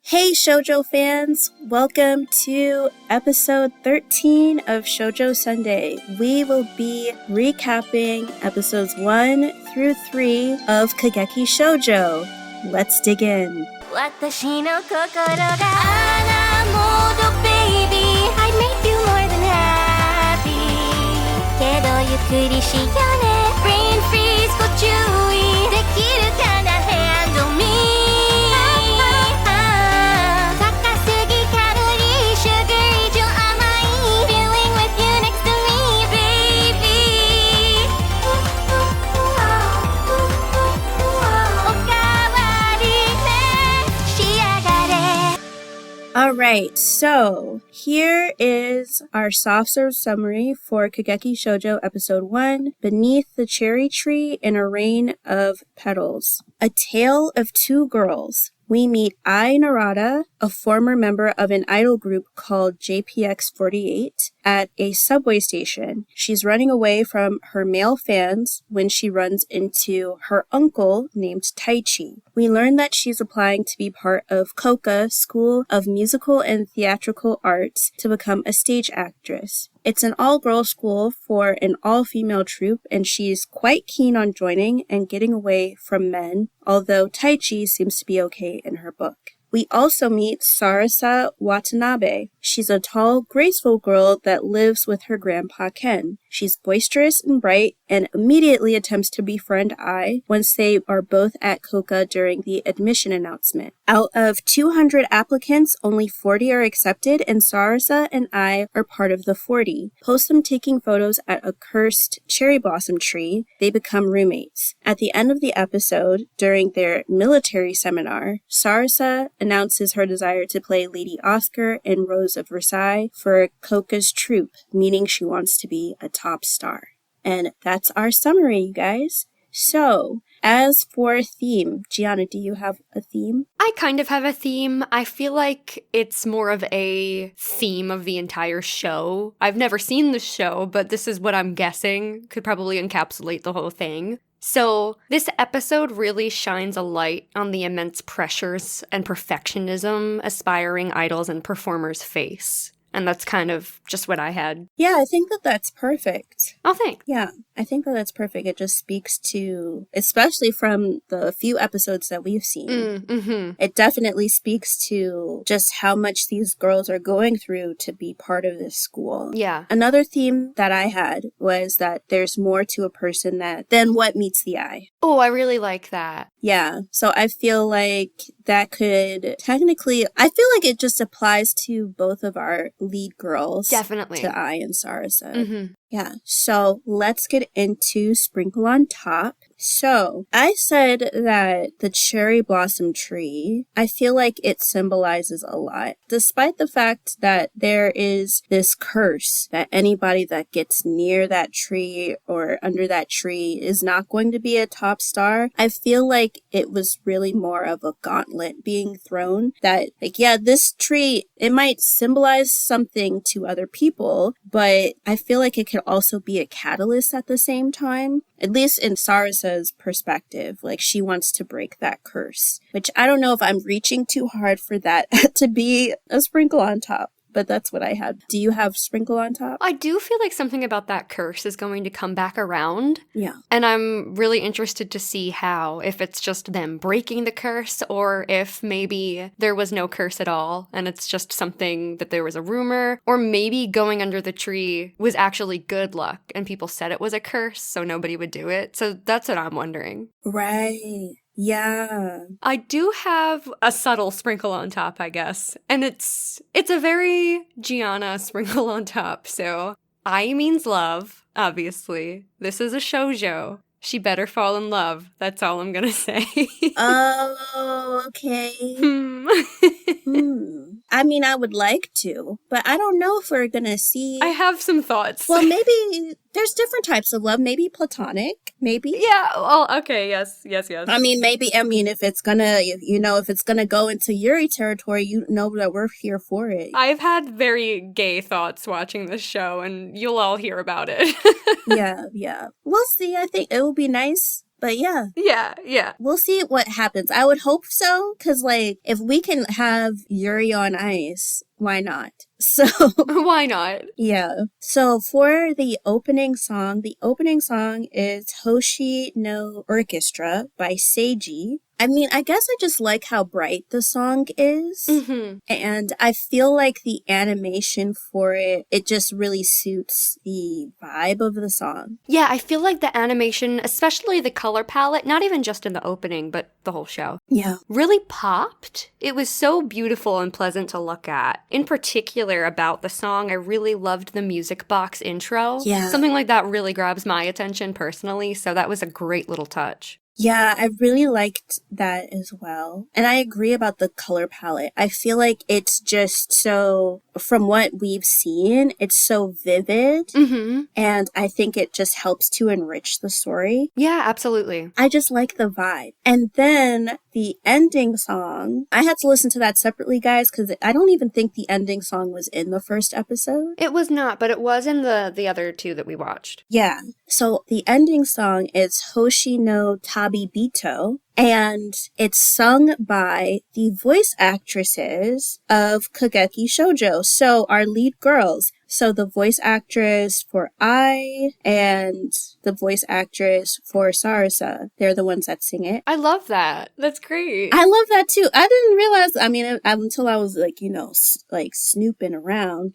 Hey Shoujo fans, welcome to episode 13 of Shoujo Sundae. We will be recapping episodes 1 through 3 of Kageki Shojo. Let's dig in. 私の心があらモードベイビー I'd make you more than happy けどゆっくりしようね Brain freeze ご注意できるかな Handle me 高すぎカロリー Sugar 以上甘い Feeling with you next to me baby おかわり Alright, so here is our soft serve summary for Kageki Shojo episode 1, Beneath the Cherry Tree in a Rain of Petals. A Tale of Two Girls. We meet Ai Narada, a former member of an idol group called JPX48, at a subway station. She's running away from her male fans when she runs into her uncle named Taichi. We learn that she's applying to be part of Koka School of Musical and Theatrical Arts to become a stage actress. It's an all-girls school for an all-female troupe, and she's quite keen on joining and getting away from men, although Taichi seems to be okay in her book. We also meet Sarasa Watanabe. She's a tall, graceful girl that lives with her grandpa Ken. She's boisterous and bright and immediately attempts to befriend Ai once they are both at Koka during the admission announcement. Out of 200 applicants, only 40 are accepted, and Sarasa and Ai are part of the 40. Post them taking photos at a cursed cherry blossom tree, they become roommates. At the end of the episode, during their military seminar, Sarasa announces her desire to play Lady Oscar in Rose of Versailles for Koka's troupe, meaning she wants to be a top star. And that's our summary, you guys. So, as for theme, Gianna, do you have a theme? I kind of have a theme. I feel like it's more of a theme of the entire show. I've never seen the show, but this is what I'm guessing could probably encapsulate the whole thing. So, this episode really shines a light on the immense pressures and perfectionism aspiring idols and performers face. And that's kind of just what I had. Yeah, I think that that's perfect. Oh, thanks. Yeah, I think that that's perfect. It just speaks to, especially from the few episodes that we've seen, it definitely speaks to just how much these girls are going through to be part of this school. Yeah. Another theme that I had was that there's more to a person than what meets the eye. Oh, I really like that. Yeah, so I feel like that could technically, I feel like it just applies to both of our lead girls. Definitely. To Ai and Sarasa. Yeah, so let's get into Sprinkle on Top. So, I said that the cherry blossom tree, I feel like it symbolizes a lot. Despite the fact that there is this curse that anybody that gets near that tree or under that tree is not going to be a top star, I feel like it was really more of a gauntlet being thrown. That, like, yeah, this tree, it might symbolize something to other people, but I feel like it could also be a catalyst at the same time. At least in Sarasa's perspective, like she wants to break that curse, which I don't know if I'm reaching too hard for that to be a sprinkle on top, but that's what I had. Do you have sprinkle on top? I do feel like something about that curse is going to come back around. Yeah. And I'm really interested to see how, if it's just them breaking the curse, or if maybe there was no curse at all, and it's just something that there was a rumor, or maybe going under the tree was actually good luck, and people said it was a curse, so nobody would do it. So that's what I'm wondering. Right. Yeah. I do have a subtle sprinkle on top, I guess. And it's a very Giana sprinkle on top. So, I means love, obviously. This is a shoujo. She better fall in love. That's all I'm gonna say. Oh, okay. I mean, I would like to, but I don't know if we're gonna see. I have some thoughts. Well, maybe there's different types of love. Maybe platonic. Maybe. Yeah. Well, okay. Yes. I mean, if it's gonna, if it's gonna go into Yuri territory, you know that we're here for it. I've had very gay thoughts watching this show, and you'll all hear about it. Yeah. We'll see. I think it will be nice. But yeah, Yeah. we'll see what happens. I would hope so, because, like, if we can have Yuri on Ice, why not? So, Why not? yeah. So, for the opening song is Hoshi no Orchestra by Seiji. I mean, I guess I just like how bright the song is. Mm-hmm. And I feel like the animation for it just really suits the vibe of the song. Yeah, I feel like the animation, especially the color palette, not even just in the opening, but the whole show, Yeah. really popped. It was so beautiful and pleasant to look at. In particular, about the song, I really loved the music box intro. Yeah. Something like that really grabs my attention personally, so that was a great little touch. Yeah, I really liked that as well. And I agree about the color palette. I feel like it's just so, from what we've seen, it's so vivid. Mm-hmm. And I think it just helps to enrich the story. Yeah, absolutely. I just like the vibe. And then the ending song, I had to listen to that separately, guys, because I don't even think the ending song was in the first episode. It was not, but it was in the other two that we watched. Yeah. So the ending song is Hoshi no Tabibito, and it's sung by the voice actresses of Kageki Shojo. So our lead girls. So the voice actress for Ai and the voice actress for Sarasa, they're the ones that sing it. I love that. That's great. I love that too. I didn't realize, I mean, until I was like, you know, like sleuthing around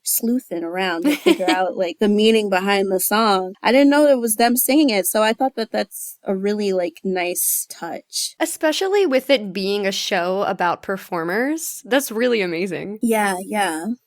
to figure out like the meaning behind the song. I didn't know it was them singing it. So I thought that that's a really like nice touch. Especially with it being a show about performers. That's really amazing. Yeah.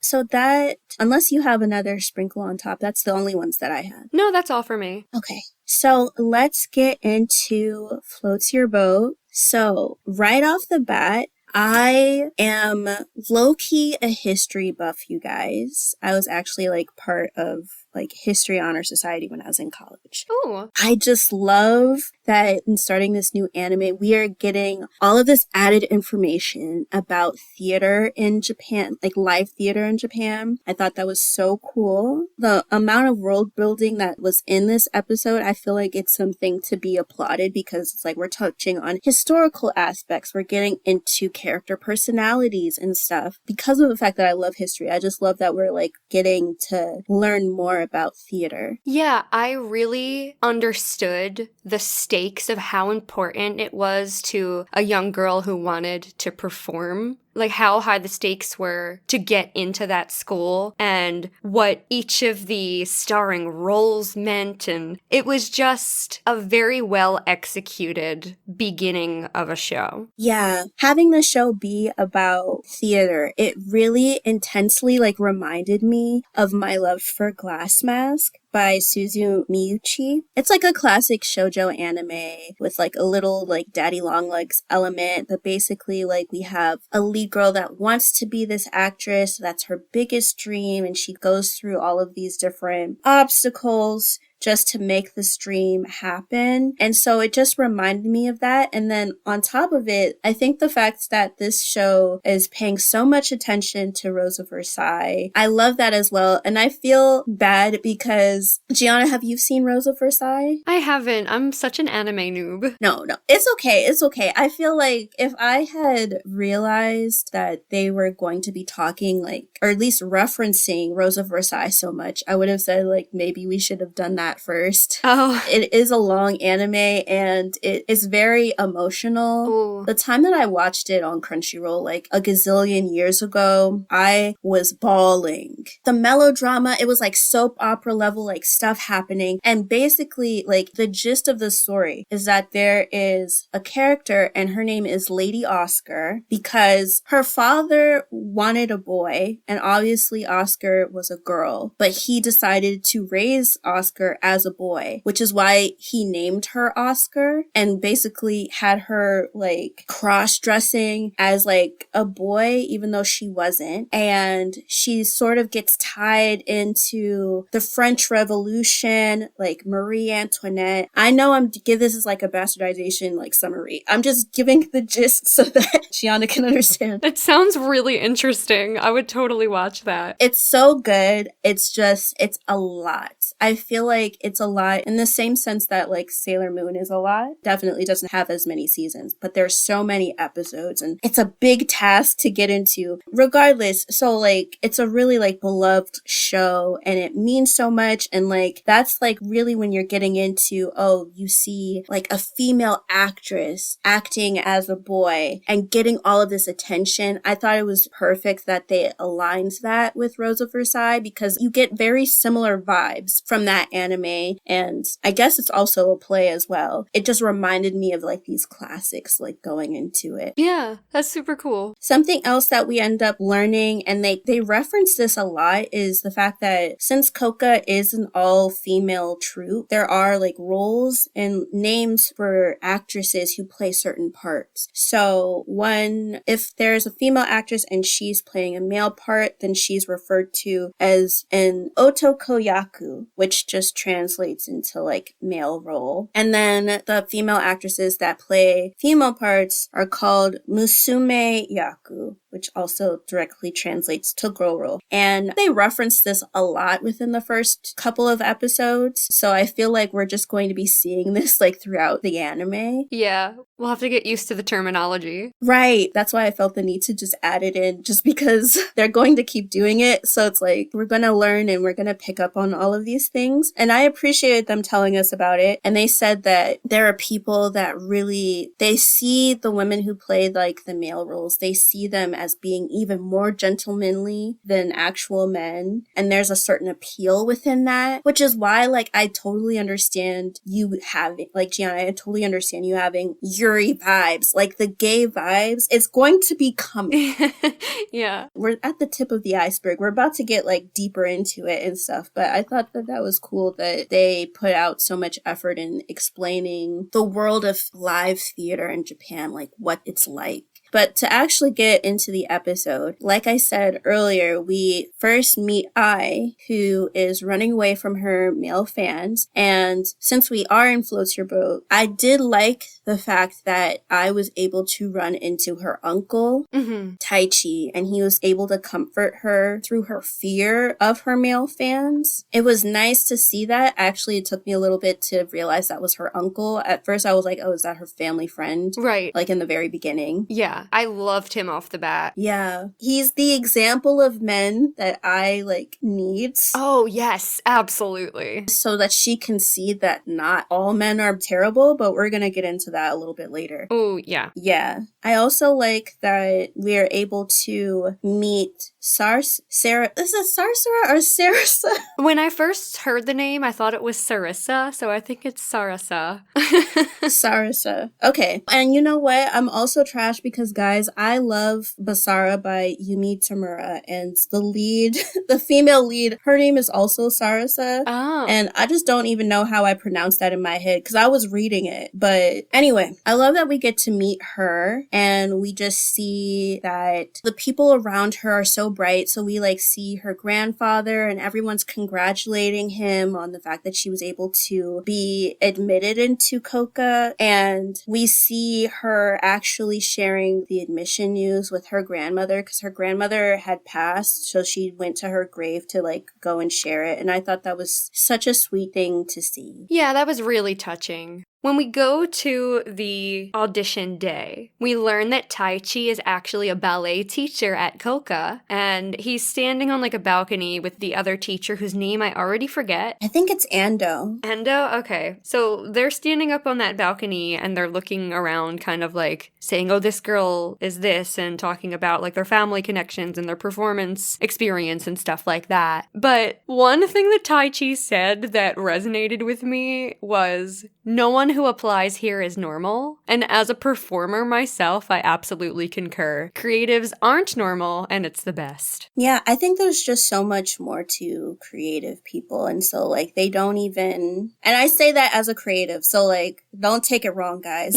So that, unless you have another sprinkle on top, that's the only ones that I had. No, that's all for me. Okay. So let's get into Floats Your Boat. So right off the bat, I am low-key a history buff, you guys. I was actually like part of like History Honor Society when I was in college. Ooh. I just love that in starting this new anime, we are getting all of this added information about theater in Japan, like live theater in Japan. I thought that was so cool. The amount of world building that was in this episode, I feel like it's something to be applauded because it's like we're touching on historical aspects. We're getting into character personalities and stuff. Because of the fact that I love history, I just love that we're like getting to learn more about theater. Yeah, I really understood the stakes of how important it was to a young girl who wanted to perform. Like how high the stakes were to get into that school and what each of the starring roles meant. And it was just a very well executed beginning of a show. Yeah, having the show be about theater, it really intensely like reminded me of my love for Glass Mask by Suzu Miyuchi. It's like a classic shoujo anime with like a little like daddy long legs element, but basically like we have a lead girl that wants to be this actress. That's her biggest dream, and she goes through all of these different obstacles just to make this dream happen. And so it just reminded me of that. And then on top of it, I think the fact that this show is paying so much attention to Rose of Versailles, I love that as well. And I feel bad because, Gianna, have you seen Rose of Versailles? I haven't. I'm such an anime noob. No. It's okay. I feel like if I had realized that they were going to be talking like, or at least referencing Rose of Versailles so much, I would have said like, maybe we should have done that first. Oh. It is a long anime and it is very emotional. Ooh. The time that I watched it on Crunchyroll like a gazillion years ago, I was bawling. The melodrama, it was like soap opera level like stuff happening, and basically like the gist of the story is that there is a character and her name is Lady Oscar because her father wanted a boy and obviously Oscar was a girl, but he decided to raise Oscar as a boy, which is why he named her Oscar and basically had her like cross-dressing as like a boy even though she wasn't. And she sort of gets tied into the French Revolution, like Marie Antoinette. I know this is like a bastardization like summary. I'm just giving the gist so that Gianna can understand. It sounds really interesting. I would totally watch that. It's so good. It's a lot. I feel like like it's a lot in the same sense that like Sailor Moon is a lot. Definitely doesn't have as many seasons, but there's so many episodes and it's a big task to get into. Regardless, so like it's a really like beloved show and it means so much, and like that's like really when you're getting into, oh, you see like a female actress acting as a boy and getting all of this attention. I thought it was perfect that they aligned that with Rose of Versailles because you get very similar vibes from that anime, and I guess it's also a play as well. It just reminded me of like these classics like going into it. Yeah, that's super cool. Something else that we end up learning, and they reference this a lot, is the fact that since Koka is an all-female troupe, there are like roles and names for actresses who play certain parts. So one, if there's a female actress and she's playing a male part, then she's referred to as an otokoyaku, which just translates into like male role. And then the female actresses that play female parts are called musume yaku, which also directly translates to girl role. And they reference this a lot within the first couple of episodes, so I feel like we're just going to be seeing this like throughout the anime. Yeah, we'll have to get used to the terminology. Right, that's why I felt the need to just add it in, just because they're going to keep doing it, so it's like we're going to learn and we're going to pick up on all of these things. And I appreciated them telling us about it, and they said that there are people that really, they see the women who play like the male roles, they see them as being even more gentlemanly than actual men, and there's a certain appeal within that, which is why like I totally understand you having, like Gianna, I totally understand you having yuri vibes, like the gay vibes. It's going to be coming. Yeah. We're at the tip of the iceberg. We're about to get like deeper into it and stuff, but I thought that that was cool that they put out so much effort in explaining the world of live theater in Japan, like what it's like. But to actually get into the episode, like I said earlier, we first meet Ai, who is running away from her male fans. And since we are in Float Your Boat, I did like the fact that I was able to run into her uncle, Taichi, and he was able to comfort her through her fear of her male fans. It was nice to see that. Actually, it took me a little bit to realize that was her uncle. At first, I was like, oh, is that her family friend? Right. Like in the very beginning. Yeah, I loved him off the bat. Yeah. He's the example of men that I like needs. Oh, yes, absolutely. So that she can see that not all men are terrible, but we're gonna get into that a little bit later. Oh, yeah. Yeah. I also like that we're able to meet Sarah. Is it Sarsara or Sarasa? When I first heard the name, I thought it was Sarissa, so I think it's Sarasa. Sarasa. Okay. And you know what? I'm also trash because, guys, I love Basara by Yumi Tamura, and the lead, the female lead, her name is also Sarasa. Oh. And I just don't even know how I pronounced that in my head because I was reading it. But anyway, I love that we get to meet her and we just see that the people around her are so bright. So we like see her grandfather and everyone's congratulating him on the fact that she was able to be admitted into Koka. And we see her actually sharing the admission news with her grandmother because her grandmother had passed. So she went to her grave to like go and share it. And I thought that was such a sweet thing to see. Yeah, that was really touching. When we go to the audition day, we learn that Taichi is actually a ballet teacher at Koka, and he's standing on like a balcony with the other teacher whose name I already forget. I think it's Ando. Ando? Okay. So they're standing up on that balcony and they're looking around kind of like saying, oh, this girl is this, and talking about like their family connections and their performance experience and stuff like that. But one thing that Taichi said that resonated with me was, no one who applies here is normal. And as a performer myself, I absolutely concur. Creatives aren't normal, and it's the best. Yeah, I think there's just so much more to creative people. And so, like, they don't even... And I say that as a creative, so, like, don't take it wrong, guys.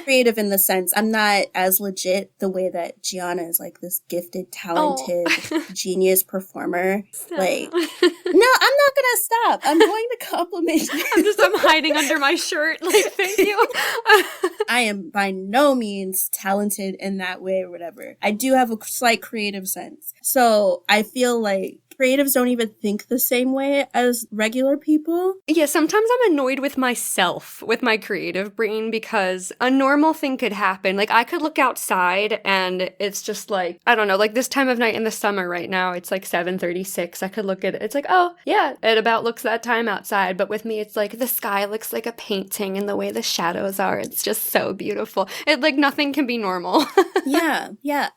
Creative in the sense, I'm not as legit the way that Gianna is, like, this gifted, talented, genius performer. Like, no, I'm not gonna stop. I'm going to compliment you. I'm hiding under my shirt. Like, thank you. I am by no means talented in that way or whatever. I do have a slight creative sense. So I feel like creatives don't even think the same way as regular people. Yeah, sometimes I'm annoyed with myself, with my creative brain, because a normal thing could happen. Like, I could look outside and it's just like, I don't know, like this time of night in the summer right now, it's like 7:36. I could look at it. It's like, oh, yeah, it about looks that time outside. But with me, it's like the sky looks like a painting and the way the shadows are, it's just so beautiful. It, like, nothing can be normal. Yeah.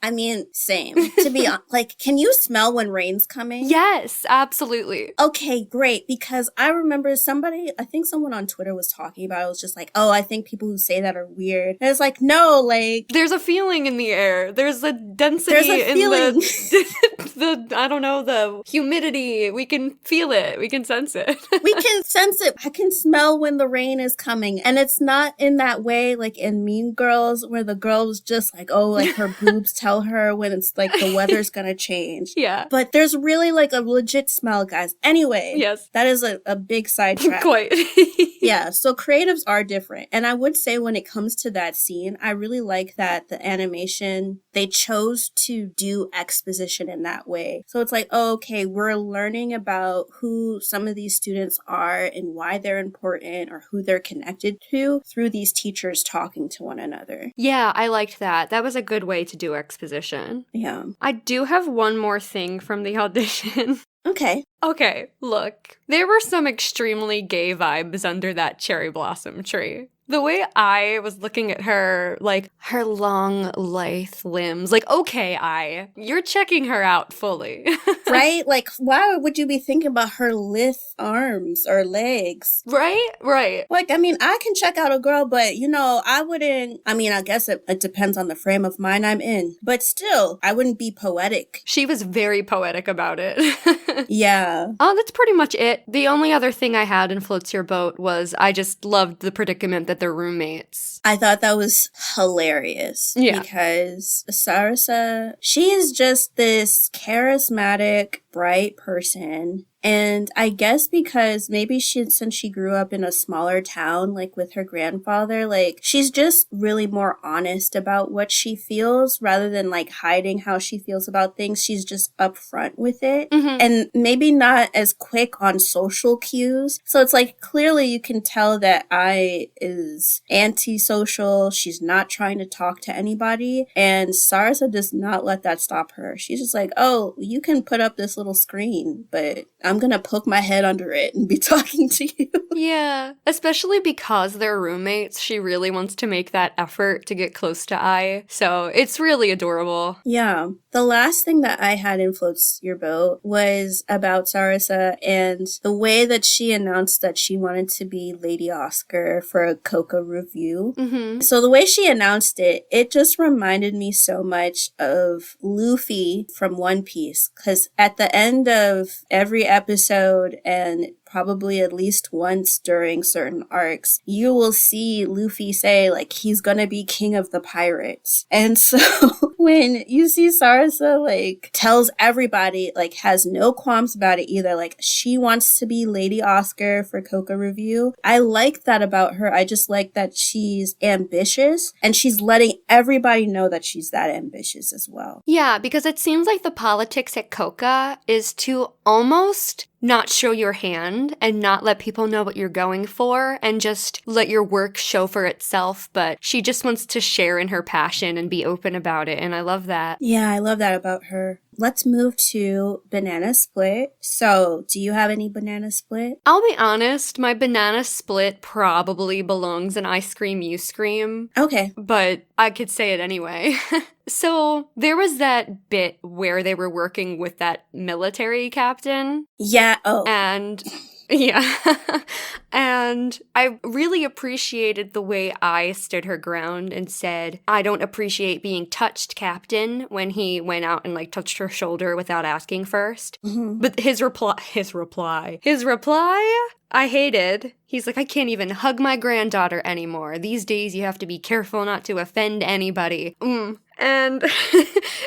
I mean, same. To be like, can you smell when rain's coming? Yes, absolutely. Okay, great. Because I remember I think someone on Twitter was talking about it. It was just like, oh, I think people who say that are weird. And it's like, no, like. There's a feeling in the air. There's a density There's a feeling. the I don't know, the humidity. We can feel it. We can sense it. We can sense it. I can smell when the rain is coming. And it's not in that way like in Mean Girls where the girl's just like, oh, like her boobs tell her when it's like the weather's gonna change. Yeah. But there's really like a legit smell, guys. Anyway. Yes. That is a big sidetrack. Quite. Yeah, so creatives are different. And I would say when it comes to that scene, I really like that the animation, they chose to do exposition in that way. So it's like, oh, okay, we're learning about who some of these students are and why they're important or who they're connected to through these teachers talking to one another. Yeah, I liked that. That was a good way to do exposition. Yeah. I do have one more thing from the audition. Okay. Okay, look. There were some extremely gay vibes under that cherry blossom tree. The way I was looking at her, like, her long, lithe limbs, like, okay, you're checking her out fully. Right? Like, why would you be thinking about her lithe arms or legs? Right. Like, I mean, I can check out a girl, but, I guess it depends on the frame of mind I'm in. But still, I wouldn't be poetic. She was very poetic about it. Yeah. Oh, that's pretty much it. The only other thing I had in Floats Your Boat was I just loved the predicament that they're roommates. I thought that was hilarious. Yeah. Because Sarasa, she is just this charismatic, bright person. And I guess because maybe since she grew up in a smaller town, like with her grandfather, like she's just really more honest about what she feels rather than like hiding how she feels about things. She's just upfront with it and maybe not as quick on social cues. So it's like clearly you can tell that Ai is antisocial. She's not trying to talk to anybody. And Sarasa does not let that stop her. She's just like, oh, you can put up this little screen, but I'm gonna poke my head under it and be talking to you. Yeah, especially because they're roommates, she really wants to make that effort to get close to Ai. So it's really adorable. Yeah. The last thing that I had in Floats Your Boat was about Sarasa and the way that she announced that she wanted to be Lady Oscar for a Coca review. So the way she announced it, it just reminded me so much of Luffy from One Piece. Because at the end of every episode and probably at least once during certain arcs, you will see Luffy say, like, he's gonna be king of the pirates. And so when you see Sarasa, like, tells everybody, like, has no qualms about it either, like, she wants to be Lady Oscar for Coca Review. I like that about her. I just like that she's ambitious and she's letting everybody know that she's that ambitious as well. Yeah, because it seems like the politics at Coca is to almost not show your hand and not let people know what you're going for and just let your work show for itself. But she just wants to share in her passion and be open about it. And I love that. Yeah, I love that about her. Let's move to Banana Split. So, do you have any Banana Split? I'll be honest, my Banana Split probably belongs in I Scream, You Scream. Okay. But I could say it anyway. So, there was that bit where they were working with that military captain. Yeah, oh. And... yeah. And I really appreciated the way I stood her ground and said, I don't appreciate being touched, Captain, when he went out and like touched her shoulder without asking first. But his reply, I hated. He's like, I can't even hug my granddaughter anymore. These days you have to be careful not to offend anybody. And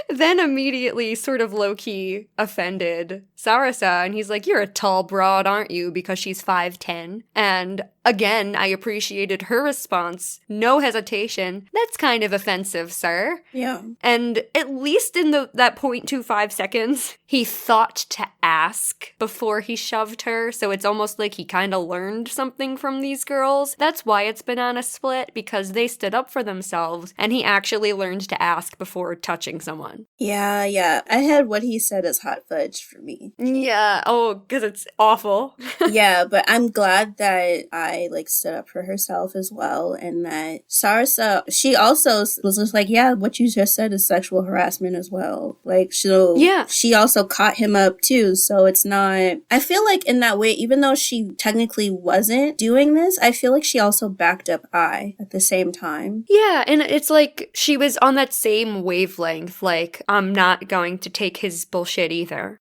then immediately sort of low-key offended Sarasa, and he's like, you're a tall broad, aren't you? Because she's 5'10". And again, I appreciated her response. No hesitation. That's kind of offensive, sir. Yeah. And at least in that 0.25 seconds, he thought to ask before he shoved her, so it's almost like he kind of learned something from these girls. That's why it's banana split, because they stood up for themselves, and he actually learned to ask before touching someone. Yeah. I had what he said as hot fudge for me. Yeah, because it's awful. Yeah, but I'm glad that I stood up for herself as well, and that Sarasa, she also was just like, yeah, what you just said is sexual harassment as well. She also caught him up too, so it's not, I feel like in that way, even though she technically wasn't doing this, I feel like she also backed up I at the same time. Yeah, and it's like she was on that same wavelength, like, I'm not going to take his bullshit either.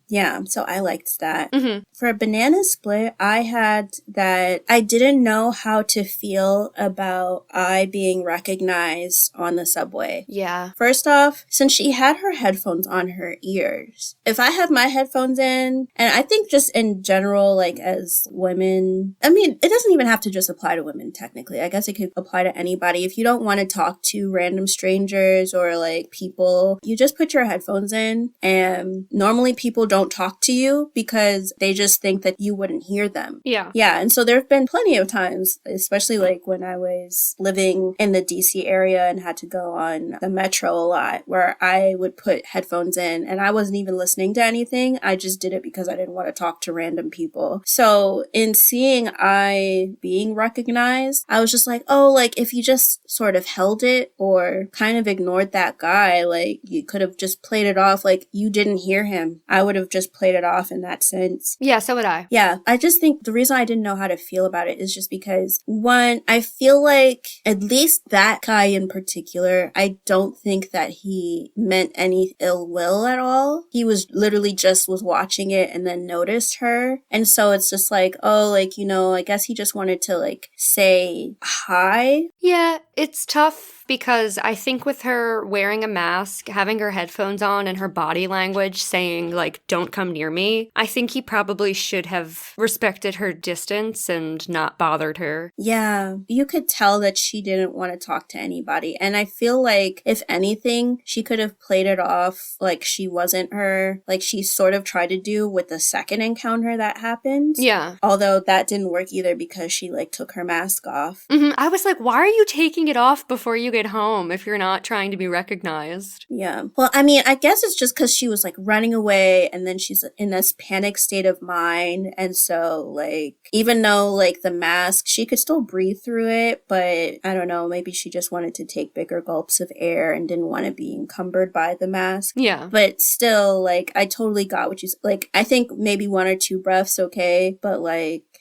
Yeah, so I liked that. Mm-hmm. For a banana split, I had that I didn't know how to feel about I being recognized on the subway. Yeah. First off, since she had her headphones on her ears, if I have my headphones in, and I think just in general, as women, I mean, it doesn't even have to just apply to women, technically. I guess it could apply to anybody. If you don't want to talk to random strangers or people, you just put your headphones in, and normally people don't talk to you because they just think that you wouldn't hear them. Yeah. Yeah, and so there have been plenty of times, especially when I was living in the DC area and had to go on the metro a lot, where I would put headphones in and I wasn't even listening to anything. I just did it because I didn't want to talk to random people. So in seeing I being recognized, I was just like, oh, if you just sort of held it or kind of ignored that guy, you could have just played it off you didn't hear him. I would have just played it off in that sense. Yeah, so would I. Yeah, I just think the reason I didn't know how to feel about it is just because, one, I feel like at least that guy in particular, I don't think that he meant any ill will at all. He was literally just was watching it and then noticed her. And so it's just I guess he just wanted to say hi. Yeah, it's tough because I think with her wearing a mask, having her headphones on, and her body language saying, don't come near me, I think he probably should have respected her distance and not bothered her. Yeah, you could tell that she didn't want to talk to anybody. And I feel like, if anything, she could have played it off she wasn't her, she sort of tried to do with the second encounter that happened. Yeah. Although that didn't work either because she, took her mask off. Mm-hmm. I was like, why are you taking it off before you get home if you're not trying to be recognized? Yeah. Well, I mean, I guess it's just because she was running away, and then she's in this panic state of mind. And so even though the mask, she could still breathe through it, but I don't know, maybe she just wanted to take bigger gulps of air and didn't want to be encumbered by the mask. Yeah. But still, I totally got what you I think maybe 1 or 2 breaths, okay, but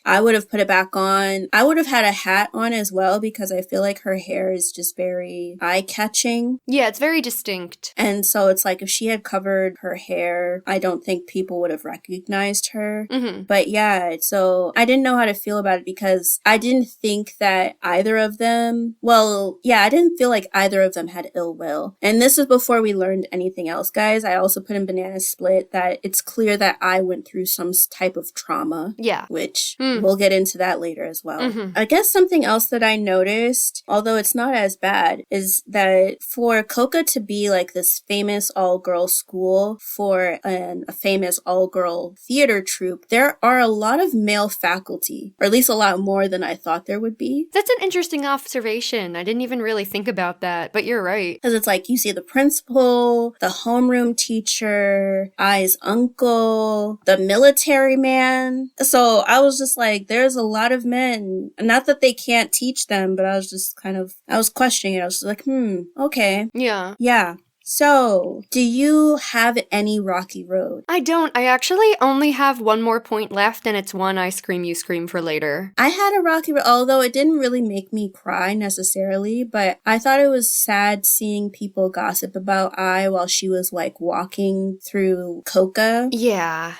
I would have put it back on. I would have had a hat on as well because I feel like her hair is just very eye-catching. Yeah, it's very distinct. And so it's if she had covered her hair, I don't think people would have recognized her. Mm-hmm. But yeah, so I didn't know how to feel about it because I didn't think that either of them, I didn't feel like either of them had ill will. And this is before we learned anything else, guys. I also put in Banana Split that it's clear that I went through some type of trauma. Yeah. Which we'll get into that later as well. Mm-hmm. I guess something else that I noticed, although it's not as bad, is that for Coca to be this famous all-girl school for a famous all-girl theater troupe, there are a lot of male faculty, or at least a lot more than I thought there would be. That's an interesting observation. I didn't even really think about that, but you're right. Because it's you see the principal, the homeroom teacher, I's uncle, the military man. So I was just there's a lot of men. Not that they can't teach them, but I was just I was questioning it. I was just okay. Yeah. Yeah. So, do you have any rocky road? I don't. I actually only have one more point left, and it's one I scream, you scream for later. I had a rocky road, although it didn't really make me cry necessarily, but I thought it was sad seeing people gossip about Ai while she was like walking through Coca. Yeah.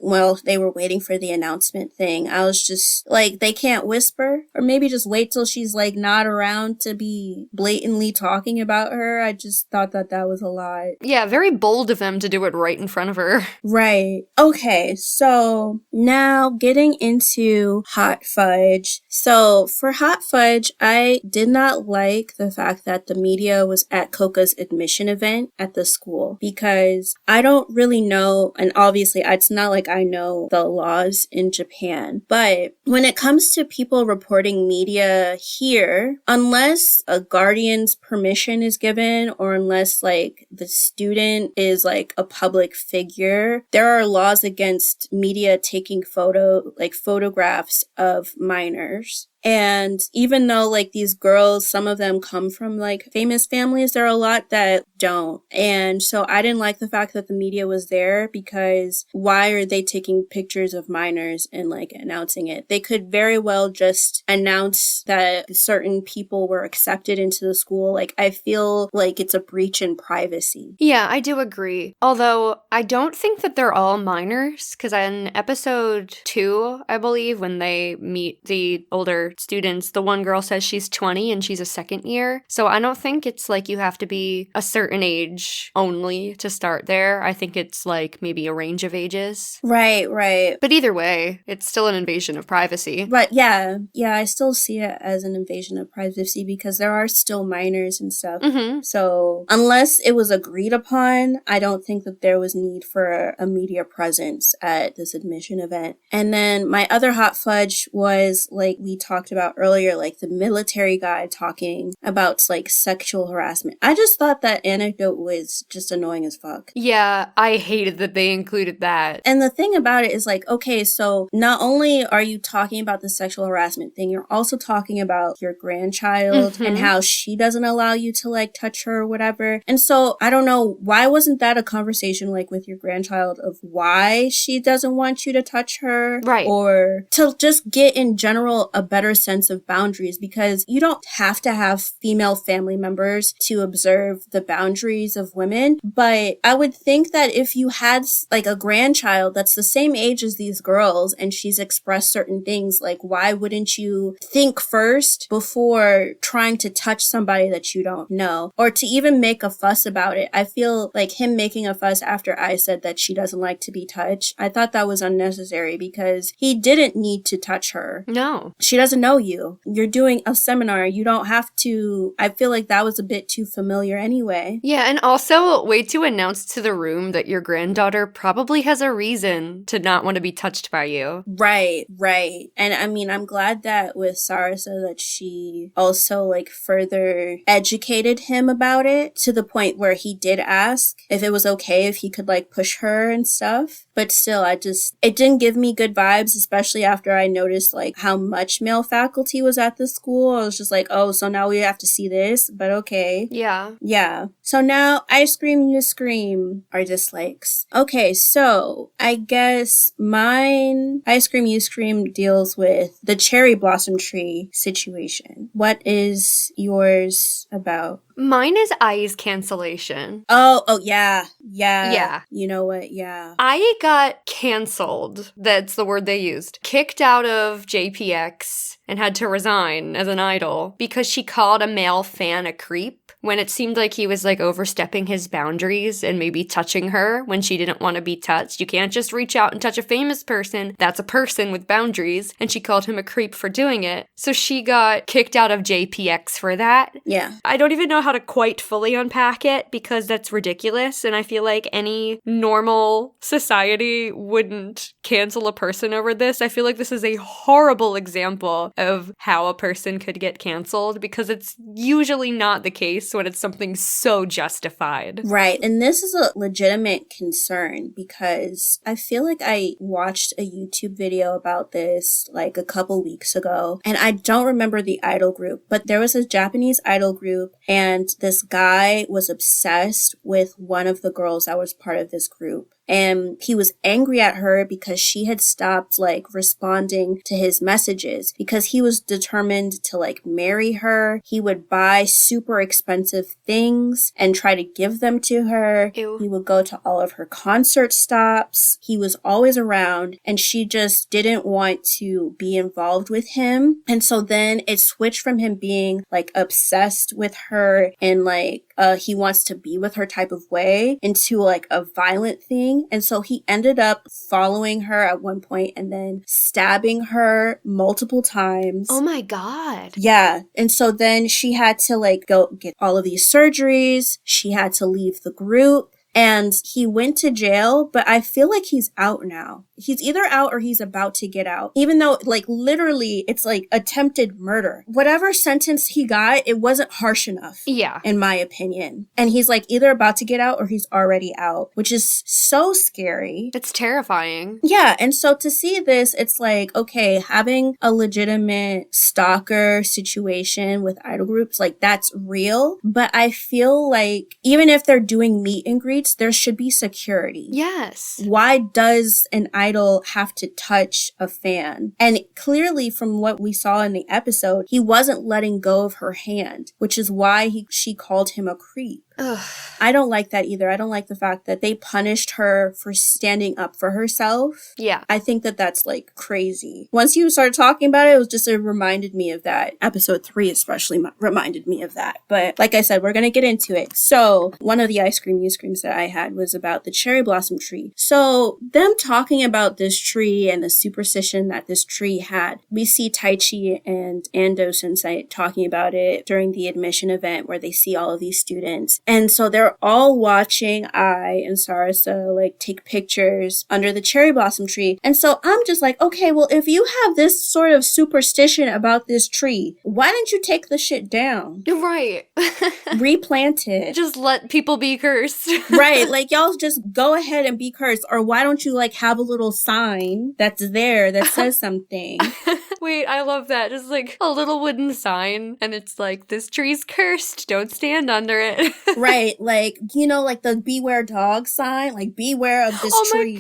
Well, they were waiting for the announcement thing. I was just like, they can't whisper, or maybe just wait till she's like not around to be blatantly talking about her. I just thought that was a lot. Yeah, very bold of them to do it right in front of her. Right. Okay, so now getting into Hot Fudge. So for Hot Fudge, I did not like the fact that the media was at Coca's admission event at the school, because I don't really know, and obviously it's not like I know the laws in Japan, but when it comes to people reporting media here, unless a guardian's permission is given, or unless like the student is like a public figure, there are laws against media taking photographs of minors. And even though like these girls, some of them come from like famous families, there are a lot that don't. And so I didn't like the fact that the media was there, because why are they taking pictures of minors and like announcing it? They could very well just announce that certain people were accepted into the school. Like, I feel like it's a breach in privacy. Yeah, I do agree. Although I don't think that they're all minors, because in episode 2, I believe, when they meet the older students, the one girl says she's 20 and she's a second year. So I don't think it's like you have to be a certain age only to start there. I think it's like maybe a range of ages. Right. But either way, it's still an invasion of privacy. But yeah, I still see it as an invasion of privacy, because there are still minors and stuff. Mm-hmm. So unless it was agreed upon, I don't think that there was need for a media presence at this admission event. And then my other hot fudge was, like we talked about earlier, like the military guy talking about like sexual harassment. I just thought that anecdote was just annoying as fuck. Yeah, I hated that they included that. And the thing about it is like, okay, so not only are you talking about the sexual harassment thing, you're also talking about your grandchild and how she doesn't allow you to like touch her or whatever. And so I don't know, why wasn't that a conversation like with your grandchild of why she doesn't want you to touch her? Right. Or to just get in general a better sense of boundaries, because you don't have to have female family members to observe the boundaries of women. But I would think that if you had like a grandchild that's the same age as these girls and she's expressed certain things, like why wouldn't you think first before trying to touch somebody that you don't know, or to even make a fuss about it? I feel like him making a fuss after I said that she doesn't like to be touched, I thought that was unnecessary, because he didn't need to touch her. No. She doesn't know you. You're doing a seminar. You don't have to. I feel like that was a bit too familiar anyway. Yeah, and also, way to announce to the room that your granddaughter probably has a reason to not want to be touched by you. Right. And I mean, I'm glad that with Sarasa that she also like further educated him about it, to the point where he did ask if it was okay if he could like push her and stuff. But still, it didn't give me good vibes, especially after I noticed like how much male faculty was at the school. I was just like, oh, so now we have to see this, but okay. Yeah. So now Ice Cream You Scream are dislikes. Okay, so I guess mine Ice Cream You Scream deals with the cherry blossom tree situation. What is yours about? Mine is eyes cancellation. Oh, yeah. Yeah. You know what? Yeah. I got canceled. That's the word they used. Kicked out of JPX and had to resign as an idol because she called a male fan a creep when it seemed like he was like overstepping his boundaries and maybe touching her when she didn't want to be touched. You can't just reach out and touch a famous person. That's a person with boundaries. And she called him a creep for doing it. So she got kicked out of JPX for that. Yeah. I don't even know how to quite fully unpack it because that's ridiculous. And I feel like any normal society wouldn't cancel a person over this. I feel like this is a horrible example of how a person could get canceled, because it's usually not the case when it's something so justified. Right. And this is a legitimate concern because I feel like I watched a YouTube video about this like a couple weeks ago, and I don't remember the idol group, but there was a Japanese idol group, and this guy was obsessed with one of the girls that was part of this group. And he was angry at her because she had stopped like responding to his messages, because he was determined to like marry her. He would buy super expensive things and try to give them to her. Ew. He would go to all of her concert stops. He was always around, and she just didn't want to be involved with him. And so then it switched from him being like obsessed with her and like he wants to be with her type of way into like a violent thing. And so he ended up following her at one point and then stabbing her multiple times. Oh my God. Yeah. And so then she had to like go get all of these surgeries. She had to leave the group. And he went to jail, but I feel like he's out now. He's either out or he's about to get out. Even though, like, literally, it's like attempted murder. Whatever sentence he got, it wasn't harsh enough. Yeah. In my opinion. And he's like either about to get out or he's already out, which is so scary. It's terrifying. Yeah. And so to see this, it's like, okay, having a legitimate stalker situation with idol groups, like that's real. But I feel like even if they're doing meet and greets, there should be security. Yes. Why does an idol have to touch a fan? And clearly from what we saw in the episode, he wasn't letting go of her hand, which is why she called him a creep. Ugh. I don't like that either. I don't like the fact that they punished her for standing up for herself. Yeah. I think that that's like crazy. Once you started talking about it, it reminded me of that. Episode 3 especially reminded me of that. But like I said, we're going to get into it. So one of the ice cream you screams that I had was about the cherry blossom tree. So them talking about this tree and the superstition that this tree had, we see Taichi and Ando Sensei talking about it during the admission event where they see all of these students. And so they're all watching Ai and Sarasa like take pictures under the cherry blossom tree. And so I'm just like, okay, well, if you have this sort of superstition about this tree, why didn't you take the shit down? Right. Replant it. Just let people be cursed. Right. Like y'all just go ahead and be cursed. Or why don't you like have a little sign that's there that says something? Wait, I love that. Just like a little wooden sign, and it's like, this tree's cursed. Don't stand under it. Right. Like, you know, like the beware dog sign, like beware of this tree.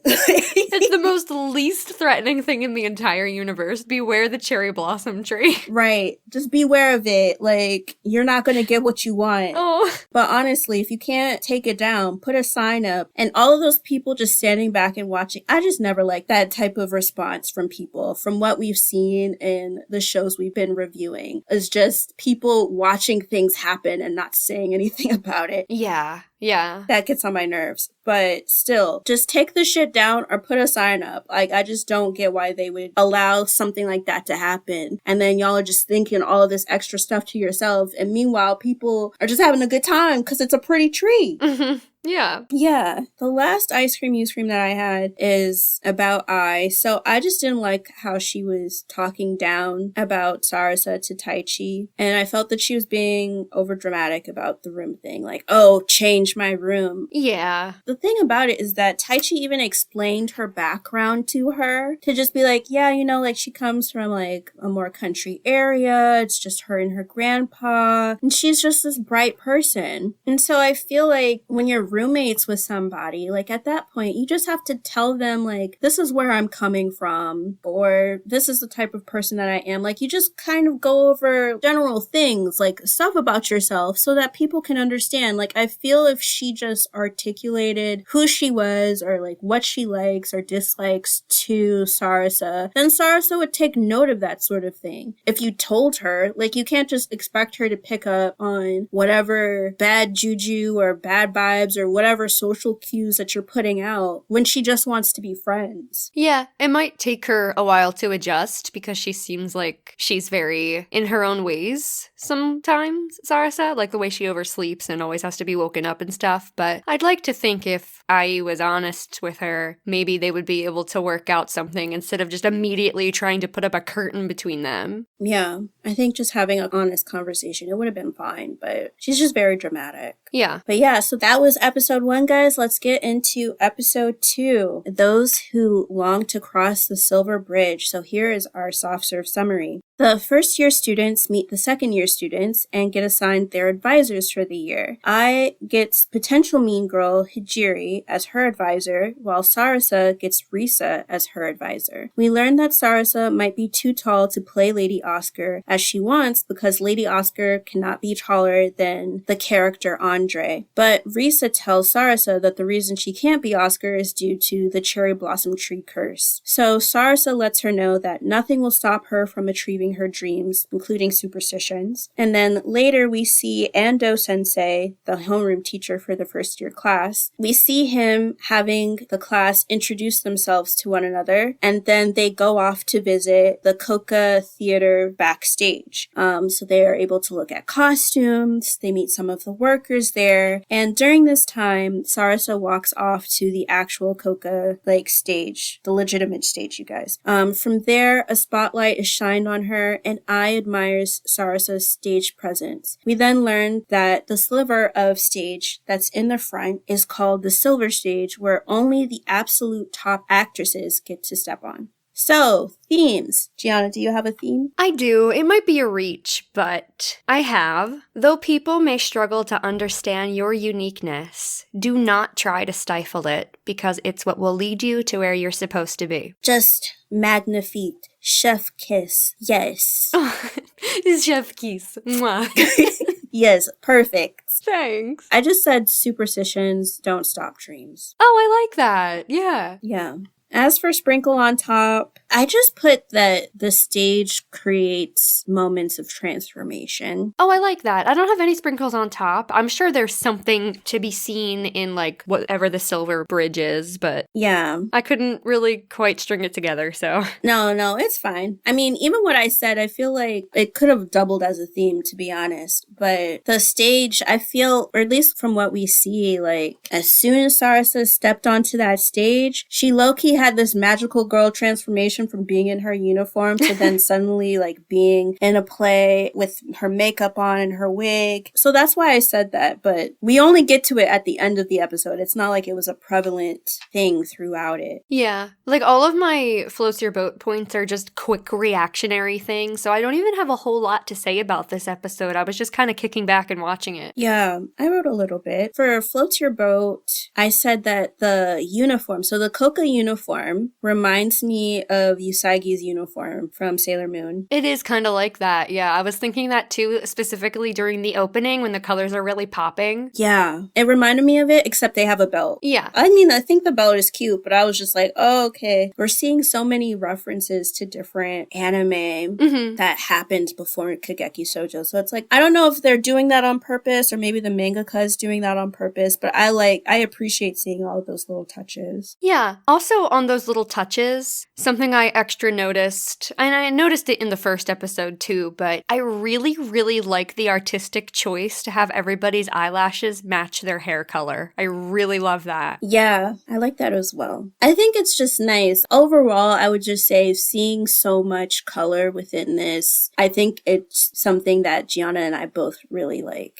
It's the most least threatening thing in the entire universe. Beware the cherry blossom tree. Right. Just beware of it. Like, you're not going to get what you want. Oh. But honestly, if you can't take it down, put a sign up. And all of those people just standing back and watching, I just never liked that type of response from people. From what we've seen in the shows we've been reviewing, is just people watching things happen and not saying anything about it. Yeah. Yeah. That gets on my nerves. But still, just take the shit down or put a sign up. Like, I just don't get why they would allow something like that to happen. And then y'all are just thinking all of this extra stuff to yourself. And meanwhile, people are just having a good time because it's a pretty tree. Mm-hmm. Yeah. Yeah. The last ice cream you scream that I had is about Ai. So I just didn't like how she was talking down about Sarasa to Taichi. And I felt that she was being over dramatic about the room thing. Like, oh, change my room. Yeah. The thing about it is that Taichi even explained her background to her to just be like, yeah, you know, like she comes from like a more country area. It's just her and her grandpa. And she's just this bright person. And so I feel like when you're roommates with somebody, like at that point, you just have to tell them like, this is where I'm coming from, or this is the type of person that I am. Like you just kind of go over general things, like stuff about yourself so that people can understand. Like I feel if she just articulated who she was or like what she likes or dislikes to Sarasa, then Sarasa would take note of that sort of thing. If you told her, like you can't just expect her to pick up on whatever bad juju or bad vibes or or whatever social cues that you're putting out when she just wants to be friends. Yeah, it might take her a while to adjust because she seems like she's very in her own ways sometimes, Sarasa, like the way she oversleeps and always has to be woken up and stuff. But I'd like to think if I was honest with her, maybe they would be able to work out something instead of just immediately trying to put up a curtain between them. Yeah, I think just having an honest conversation, it would have been fine, but she's just very dramatic. Yeah. But yeah, so that was episode 1, guys. Let's get into episode 2, Those Who Long to Cross the Silver Bridge. So here is our soft serve summary. The first year students meet the second year students and get assigned their advisors for the year. Ai gets potential mean girl Hijiri as her advisor, while Sarasa gets Risa as her advisor. We learn that Sarasa might be too tall to play Lady Oscar as she wants because Lady Oscar cannot be taller than the character Andre. But Risa tells Sarasa that the reason she can't be Oscar is due to the cherry blossom tree curse. So Sarasa lets her know that nothing will stop her from achieving her dreams, including superstitions. And then later we see Ando Sensei, the homeroom teacher for the first year class. We see him having the class introduce themselves to one another, and then they go off to visit the Koka Theater backstage. So they are able to look at costumes, they meet some of the workers there, and during this time, Sarasa walks off to the actual Koka stage, the legitimate stage, you guys. From there, a spotlight is shined on her, and Ai admires Sarasa's stage presence. We then learn that the sliver of stage that's in the front is called the silver stage, where only the absolute top actresses get to step on. So, themes. Giana, do you have a theme? I do. It might be a reach, but I have. Though people may struggle to understand your uniqueness, do not try to stifle it, because it's what will lead you to where you're supposed to be. Just magnifique. Chef kiss. Yes. Chef kiss. Mwah. Yes, perfect. Thanks. I just said superstitions don't stop dreams. Oh, I like that. Yeah. Yeah. As for sprinkle on top, I just put that the stage creates moments of transformation. Oh, I like that. I don't have any sprinkles on top. I'm sure there's something to be seen in whatever the silver bridge is, but yeah, I couldn't really quite string it together, so. No, it's fine. I mean, even what I said, I feel like it could have doubled as a theme, to be honest. But the stage, I feel, or at least from what we see, as soon as Sarasa stepped onto that stage, she low-key had this magical girl transformation from being in her uniform to then suddenly being in a play with her makeup on and her wig. So that's why I said that, but we only get to it at the end of the episode. It's not like it was a prevalent thing throughout it. Yeah. All of my floats your boat points are just quick reactionary things, so I don't even have a whole lot to say about this episode. I was just kind of kicking back and watching it. Yeah, I wrote a little bit. For Floats Your Boat, I said that the uniform, so the Koka uniform, reminds me of Usagi's uniform from Sailor Moon. It is kind of like that, yeah. I was thinking that too, specifically during the opening when the colors are really popping. Yeah, it reminded me of it, except they have a belt. Yeah. I mean, I think the belt is cute, but I was just like, oh, okay. We're seeing so many references to different anime that happened before Kageki Shojo. So it's I don't know if they're doing that on purpose or maybe the mangaka is doing that on purpose, but I appreciate seeing all of those little touches. Yeah. Also, on those little touches, something I extra noticed, and I noticed it in the first episode too, but I really, really like the artistic choice to have everybody's eyelashes match their hair color. I really love that. Yeah, I like that as well. I think it's just nice. Overall, I would just say seeing so much color within this, I think it's something that Giana and I both really like.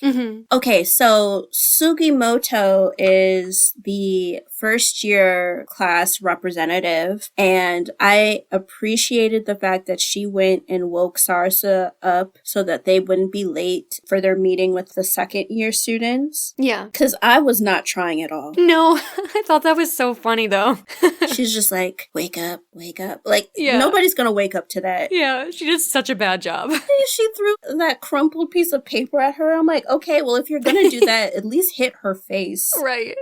Okay, so Sugimoto is the first year class representative, and I appreciated the fact that she went and woke Sarasa up so that they wouldn't be late for their meeting with the second year students. Yeah. Because I was not trying at all. No, I thought that was so funny though. She's just like, wake up, wake up. Like, Yeah. nobody's gonna wake up to that. Yeah, she did such a bad job. She threw that crumpled piece of paper at her. I'm like, okay, well, if you're gonna do that, at least hit her face. Right.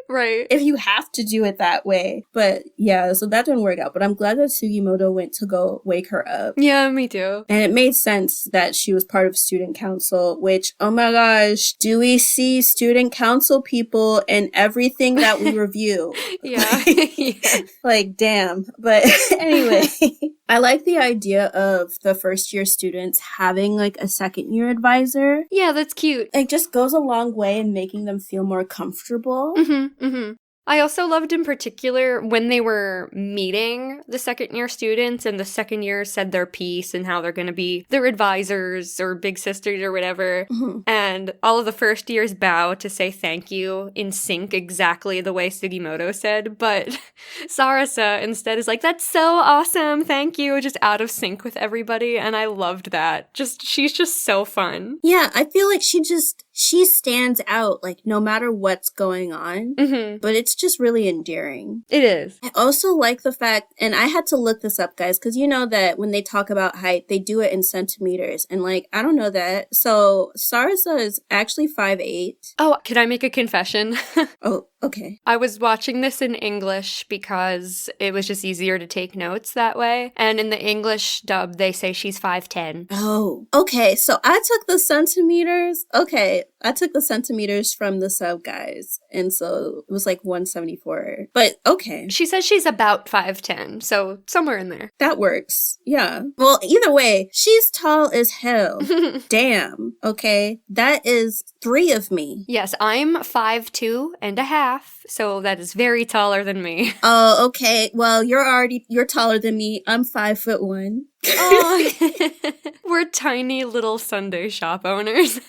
If you have to do it that way. But yeah, so that didn't work out. But I'm glad that Sugimoto went to go wake her up. Yeah, me too. And it made sense that she was part of student council, which, oh my gosh, do we see student council people in everything that we review? Yeah. Yeah. Like, damn. But anyway, I like the idea of the first year students having like a second year advisor. Yeah, that's cute. It just goes a long way in making them feel more comfortable. I also loved in particular when they were meeting the second year students and the second year said their piece and how they're going to be their advisors or big sisters or whatever. And all of the first years bow to say thank you in sync exactly the way Sugimoto said. But Sarasa instead is like, that's so awesome. Thank you. Just out of sync with everybody. And I loved that. She's just so fun. Yeah, I feel like she stands out like no matter what's going on. But it's just really endearing. It is. I also like the fact, and I had to look this up, guys, because you know that when they talk about height, they do it in centimeters. And like, I don't know that. So Sarasa is actually 5'8". Oh, can I make a confession? Oh, okay. I was watching this in English because it was just easier to take notes that way. And in the English dub, they say she's 5'10". Oh, okay. So I took the centimeters. Okay. I took the centimeters from the sub, guys. And so it was like 174. But okay. She says she's about 5'10", so somewhere in there. That works. Yeah. Well, either way, she's tall as hell. Damn. Okay. That is 3 of me. Yes, I'm 5'2" and a half, so that is very taller than me. Oh, okay. Well, you're taller than me. I'm 5'1". Oh. We're tiny little Sunday shop owners.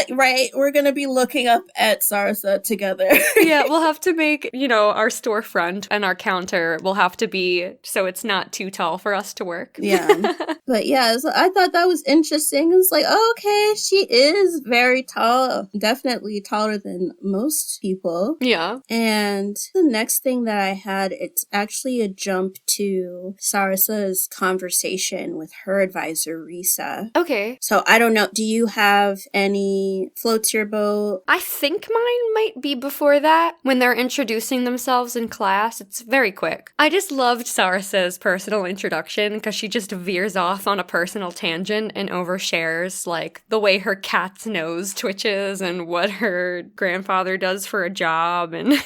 Right. We're going to be looking up at Sarasa together. Yeah, we'll have to make, our storefront and our counter will have to be so it's not too tall for us to work. Yeah. But yeah, so I thought that was interesting. It's like, oh, okay, she is very tall. Definitely taller than most people. Yeah. And the next thing that I had, it's actually a jump to Sarasa's conversation with her advisor, Risa. Okay. So I don't know, do you have any floats your boat? I think mine might be before that. When they're introducing themselves in class, it's very quick. I just loved Sarasa's personal introduction because she just veers off on a personal tangent and overshares, like, the way her cat's nose twitches and what her grandfather does for a job. And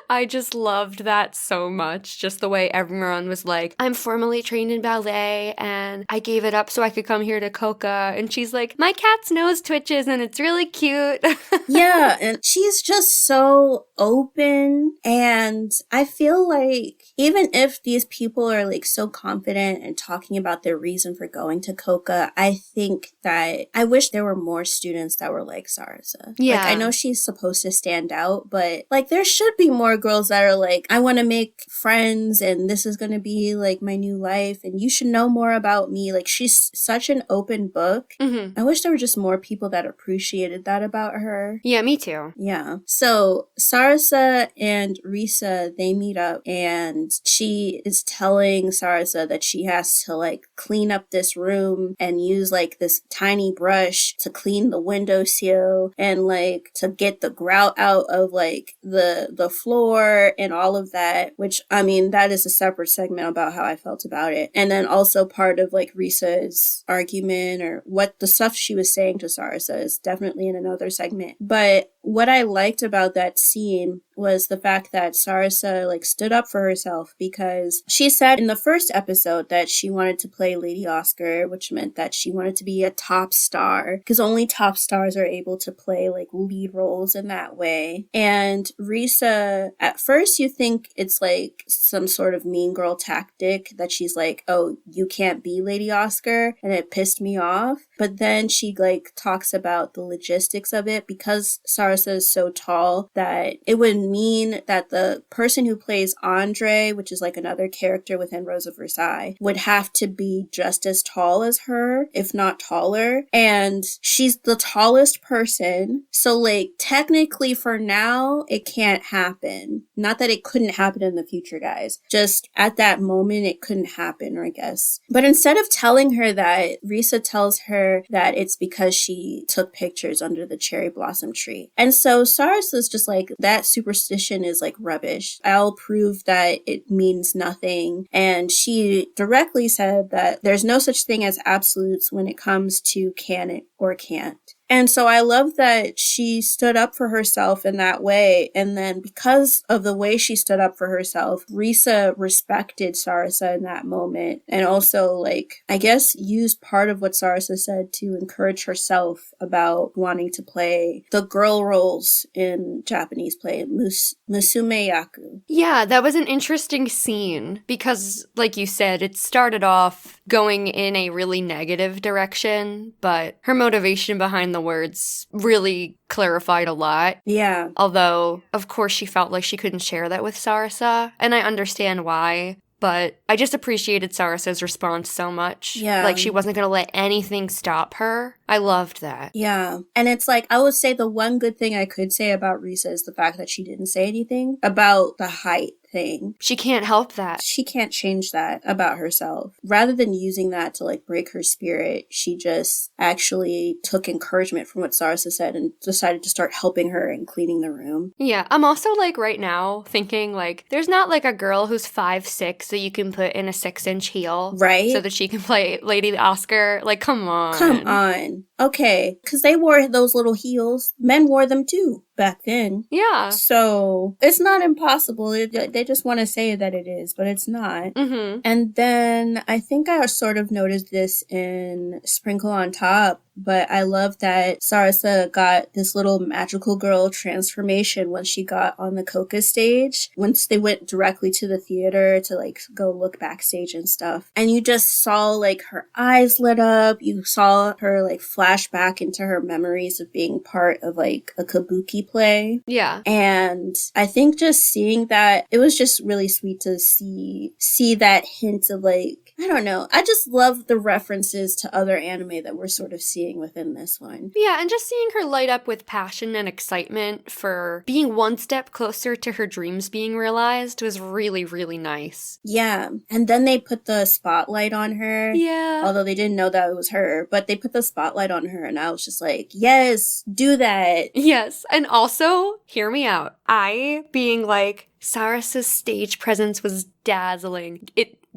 I just loved that so much. Just the way everyone was like, I'm formally trained in ballet and I gave it up so I could come here to Coca. And she's like, my cat's nose twitches and it's really cute. Yeah, and she's just so open. And I feel like even if these people are like so confident and talking about their reason for going to Coca, I think that I wish there were more students that were like Sarasa. Yeah. Like, I know she's supposed to stand out, but like there should be more girls that are like, I want to make friends and this is going to be like my new life and you should know more about me. Like, she's such an open book. Mm-hmm. I wish there were just more people that appreciated that about her. Yeah, me too. Yeah. So Sarasa and Risa, they meet up and she is telling Sarasa that she has to like clean up this room and use like this tiny brush to clean the windowsill and like to get the grout out of like the floor and all of that, which I mean, that is a separate segment about how I felt about it. And then also part of like Risa's argument or what the stuff she was saying to Sarasa is definitely in another segment. But what I liked about that scene was the fact that Sarasa like stood up for herself because she said in the first episode that she wanted to play Lady Oscar, which meant that she wanted to be a top star because only top stars are able to play like lead roles in that way. And Risa, at first you think it's like some sort of mean girl tactic that she's like, oh, you can't be Lady Oscar, and it pissed me off. But then she like talks about the logistics of it because Sarasa Sarasa is so tall that it would mean that the person who plays Andre, which is like another character within Rose of Versailles, would have to be just as tall as her, if not taller. And she's the tallest person. So like technically for now, it can't happen. Not that it couldn't happen in the future, guys. Just at that moment, it couldn't happen, I guess. But instead of telling her that, Risa tells her that it's because she took pictures under the cherry blossom tree. And so Sarasa's just like, that superstition is like rubbish. I'll prove that it means nothing. And she directly said that there's no such thing as absolutes when it comes to can it or can't. And so I love that she stood up for herself in that way. And then because of the way she stood up for herself, Risa respected Sarasa in that moment. And also, like, I guess used part of what Sarasa said to encourage herself about wanting to play the girl roles in Japanese play, Musume Yaku. Yeah, that was an interesting scene because, like you said, it started off going in a really negative direction, but her motivation behind the words really clarified a lot. Yeah. Although, of course, she felt like she couldn't share that with Sarasa, and I understand why. But I just appreciated Sarasa's response so much. Yeah. Like, she wasn't going to let anything stop her. I loved that. Yeah. And it's like, I would say the one good thing I could say about Risa is the fact that she didn't say anything about the height thing. She can't help that. She can't change that about herself. Rather than using that to like break her spirit, she just actually took encouragement from what Sarasa said and decided to start helping her and cleaning the room. Yeah, I'm also like right now thinking like there's not like a girl who's 5'6" that you can put in a 6-inch heel. Right? So that she can play Lady Oscar. Like, come on. Come on. Okay. Because they wore those little heels. Men wore them too back then. Yeah. So it's not impossible. They just want to say that it is, but it's not. Mm-hmm. And then I think I sort of noticed this in Sprinkle on Top, but I love that Sarasa got this little magical girl transformation when she got on the Coca stage. Once they went directly to the theater to like go look backstage and stuff. And you just saw like her eyes lit up. You saw her like flash back into her memories of being part of like a kabuki play. Yeah. And I think just seeing that, it was just really sweet to see that hint of like, I don't know. I just love the references to other anime that we're sort of seeing within this one. Yeah, and just seeing her light up with passion and excitement for being one step closer to her dreams being realized was really, really nice. Yeah. And then they put the spotlight on her. Yeah. Although they didn't know that it was her, but they put the spotlight on her and I was just like, yes, do that. Yes. And also, hear me out. I being like, Sarasa's stage presence was dazzling.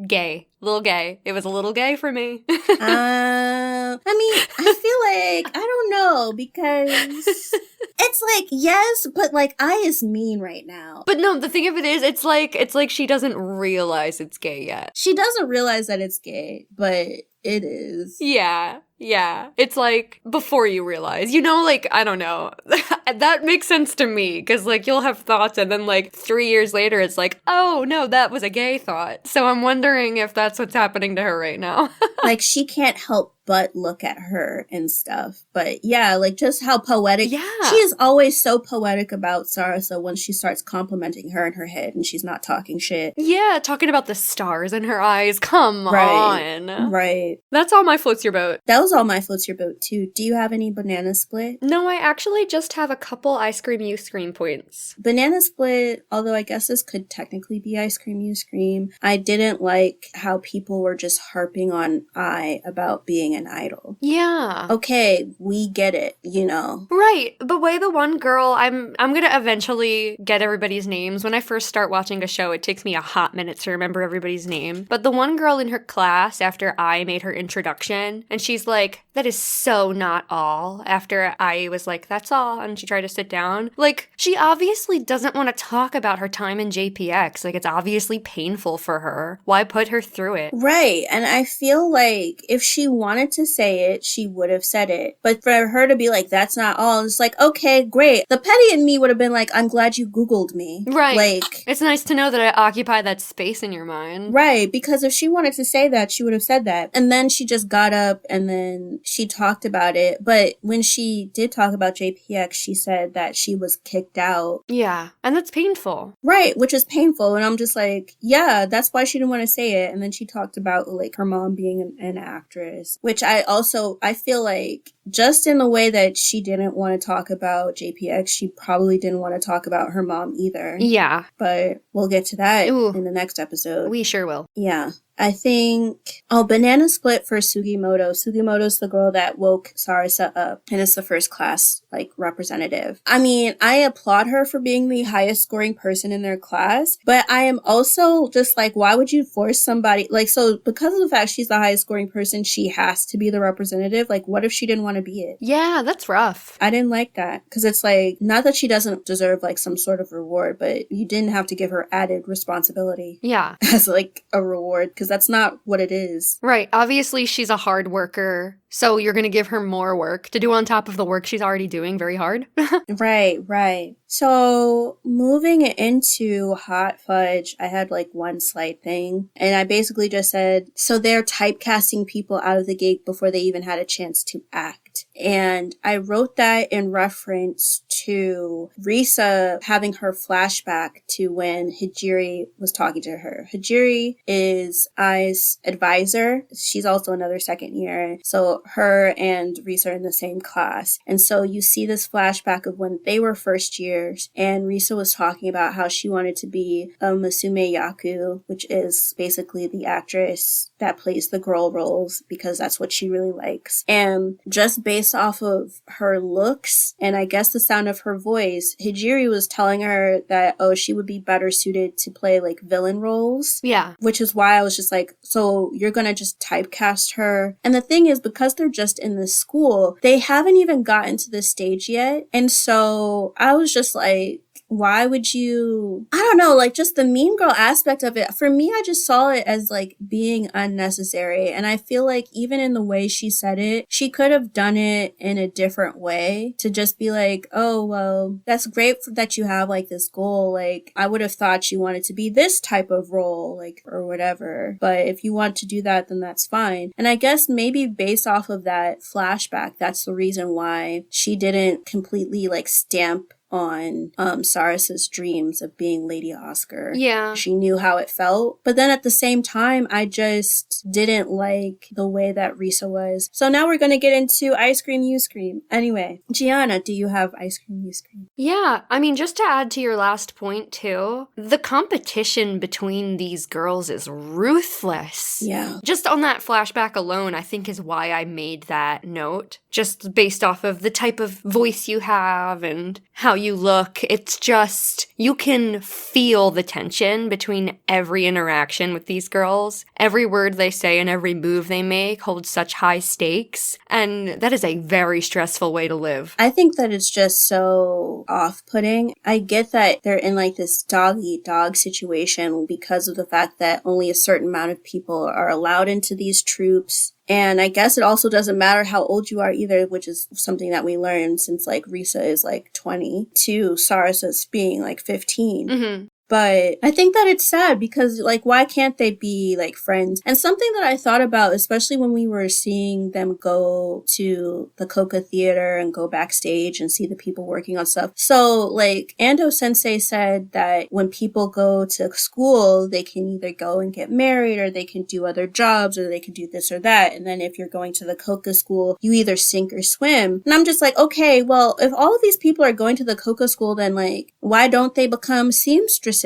Gay. Little gay. It was a little gay for me. I mean, I feel like, I don't know, because it's like, yes, but like, I is mean right now. But no, the thing of it is, it's like she doesn't realize it's gay yet. She doesn't realize that it's gay, but it is. Yeah. Yeah. It's like before you realize, you know, like, I don't know. That makes sense to me because like you'll have thoughts and then like 3 years later it's like, oh no, that was a gay thought. So I'm wondering if that's what's happening to her right now. Like she can't help but look at her and stuff. But yeah, like just how poetic. Yeah. She is always so poetic about Sarasa when she starts complimenting her in her head and she's not talking shit. Yeah, talking about the stars in her eyes. Come on. Right. That's all my floats your boat. That was all my floats your boat too. Do you have any banana split? No, I actually just have a couple ice cream you scream points. Banana split, although I guess this could technically be ice cream you scream, I didn't like how people were just harping on I about being an idol. Yeah. Okay, we get it, you know. Right. The way the one girl, I'm gonna eventually get everybody's names. When I first start watching a show, it takes me a hot minute to remember everybody's name. But the one girl in her class, after I made her introduction, and she's like, that is so not all. After I was like, that's all, and she tried to sit down. Like, she obviously doesn't want to talk about her time in JPX. Like, it's obviously painful for her. Why put her through it? Right. And I feel like if she wanted wanted to say it, she would have said it. But for her to be like, that's not all, it's like, okay, great. The petty in me would have been like, I'm glad you Googled me. Right. Like, it's nice to know that I occupy that space in your mind. Right, because if she wanted to say that, she would have said that. And then she just got up and then she talked about it. But when she did talk about JPX, she said that she was kicked out. Yeah, and that's painful. Right, which is painful. And I'm just like, yeah, that's why she didn't want to say it. And then she talked about like her mom being an actress, which I feel like just in the way that she didn't want to talk about JPX, she probably didn't want to talk about her mom either. Yeah. But we'll get to that Ooh, in the next episode. We sure will. Yeah. I think, banana split for Sugimoto. Sugimoto's the girl that woke Sarasa up and is the first class, like, representative. I mean, I applaud her for being the highest scoring person in their class, but I am also just like, why would you force somebody, like, so because of the fact she's the highest scoring person, she has to be the representative. Like, what if she didn't want to be it? Yeah, that's rough. I didn't like that, because it's like, not that she doesn't deserve, like, some sort of reward, but you didn't have to give her added responsibility. Yeah. As, like, a reward, because that's not what it is. Right. Obviously, she's a hard worker, so you're going to give her more work to do on top of the work she's already doing very hard. Right. So, moving into Hot Fudge, I had like one slight thing, and I basically just said, so they're typecasting people out of the gate before they even had a chance to act. And I wrote that in reference to Risa having her flashback to when Hijiri was talking to her. Hijiri is Ai's advisor. She's also another second year. So her and Risa are in the same class. And so you see this flashback of when they were first years, and Risa was talking about how she wanted to be a Musume Yaku, which is basically the actress that plays the girl roles, because that's what she really likes. And just based off of her looks, and I guess the sound of her voice, Hijiri was telling her that, she would be better suited to play like villain roles. Yeah. Which is why I was just like, so you're gonna just typecast her? And the thing is, because they're just in this school, they haven't even gotten to this stage yet. And so I was just like, why would you, I don't know, like just the mean girl aspect of it. For me, I just saw it as like being unnecessary. And I feel like even in the way she said it, she could have done it in a different way to just be like, oh, well, that's great that you have like this goal. Like I would have thought you wanted to be this type of role, like, or whatever. But if you want to do that, then that's fine. And I guess maybe based off of that flashback, that's the reason why she didn't completely like stamp on Sarasa's dreams of being Lady Oscar. Yeah. She knew how it felt. But then at the same time, I just didn't like the way that Risa was. So now we're going to get into Ice Cream, You Scream. Anyway, Giana, do you have Ice Cream, You Scream? Yeah, I mean, just to add to your last point too, the competition between these girls is ruthless. Yeah. Just on that flashback alone, I think is why I made that note. Just based off of the type of voice you have and how you look. It's just, you can feel the tension between every interaction with these girls. Every word they say and every move they make holds such high stakes. And that is a very stressful way to live. I think that it's just so off-putting. I get that they're in like this dog-eat-dog situation because of the fact that only a certain amount of people are allowed into these troops. And I guess it also doesn't matter how old you are either, which is something that we learned since like Risa is like 20 to Sarasa's being like 15. Mm-hmm. But I think that it's sad because, like, why can't they be, like, friends? And something that I thought about, especially when we were seeing them go to the Coca Theater and go backstage and see the people working on stuff. So, like, Ando Sensei said that when people go to school, they can either go and get married or they can do other jobs or they can do this or that. And then if you're going to the Coca school, you either sink or swim. And I'm just like, okay, well, if all of these people are going to the Coca school, then, like, why don't they become seamstresses?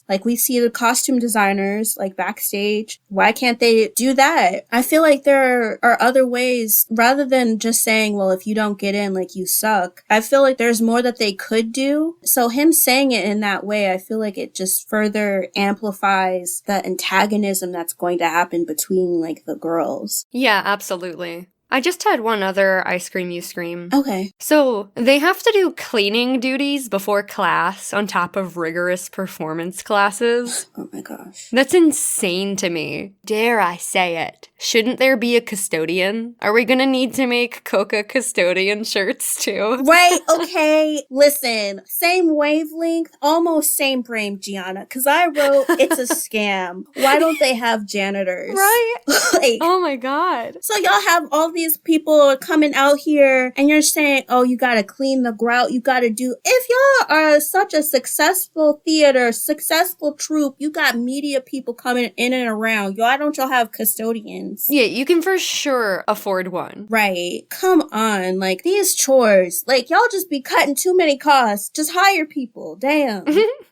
Like, we see the costume designers like backstage. Why can't they do that? I feel like there are other ways rather than just saying, well, if you don't get in, like, you suck. I feel like there's more that they could do. So him saying it in that way, I feel like it just further amplifies the antagonism that's going to happen between like the girls. Yeah, absolutely. I just had one other I Scream You Scream. Okay. So, they have to do cleaning duties before class on top of rigorous performance classes. Oh my gosh. That's insane to me. Dare I say it? Shouldn't there be a custodian? Are we gonna need to make Coca custodian shirts too? Right, okay. Listen, same wavelength, almost same brain, Gianna. Because I wrote, it's a scam. Why don't they have janitors? Right? Like, Oh my god. so y'all have all these people coming out here and you're saying, oh, you gotta clean the grout, you gotta do. If y'all are such a successful theater, successful troupe, you got media people coming in and around. Why don't y'all have custodians? Yeah, you can for sure afford one. Right. Come on. Like, these chores. Like, y'all just be cutting too many costs. Just hire people. Damn.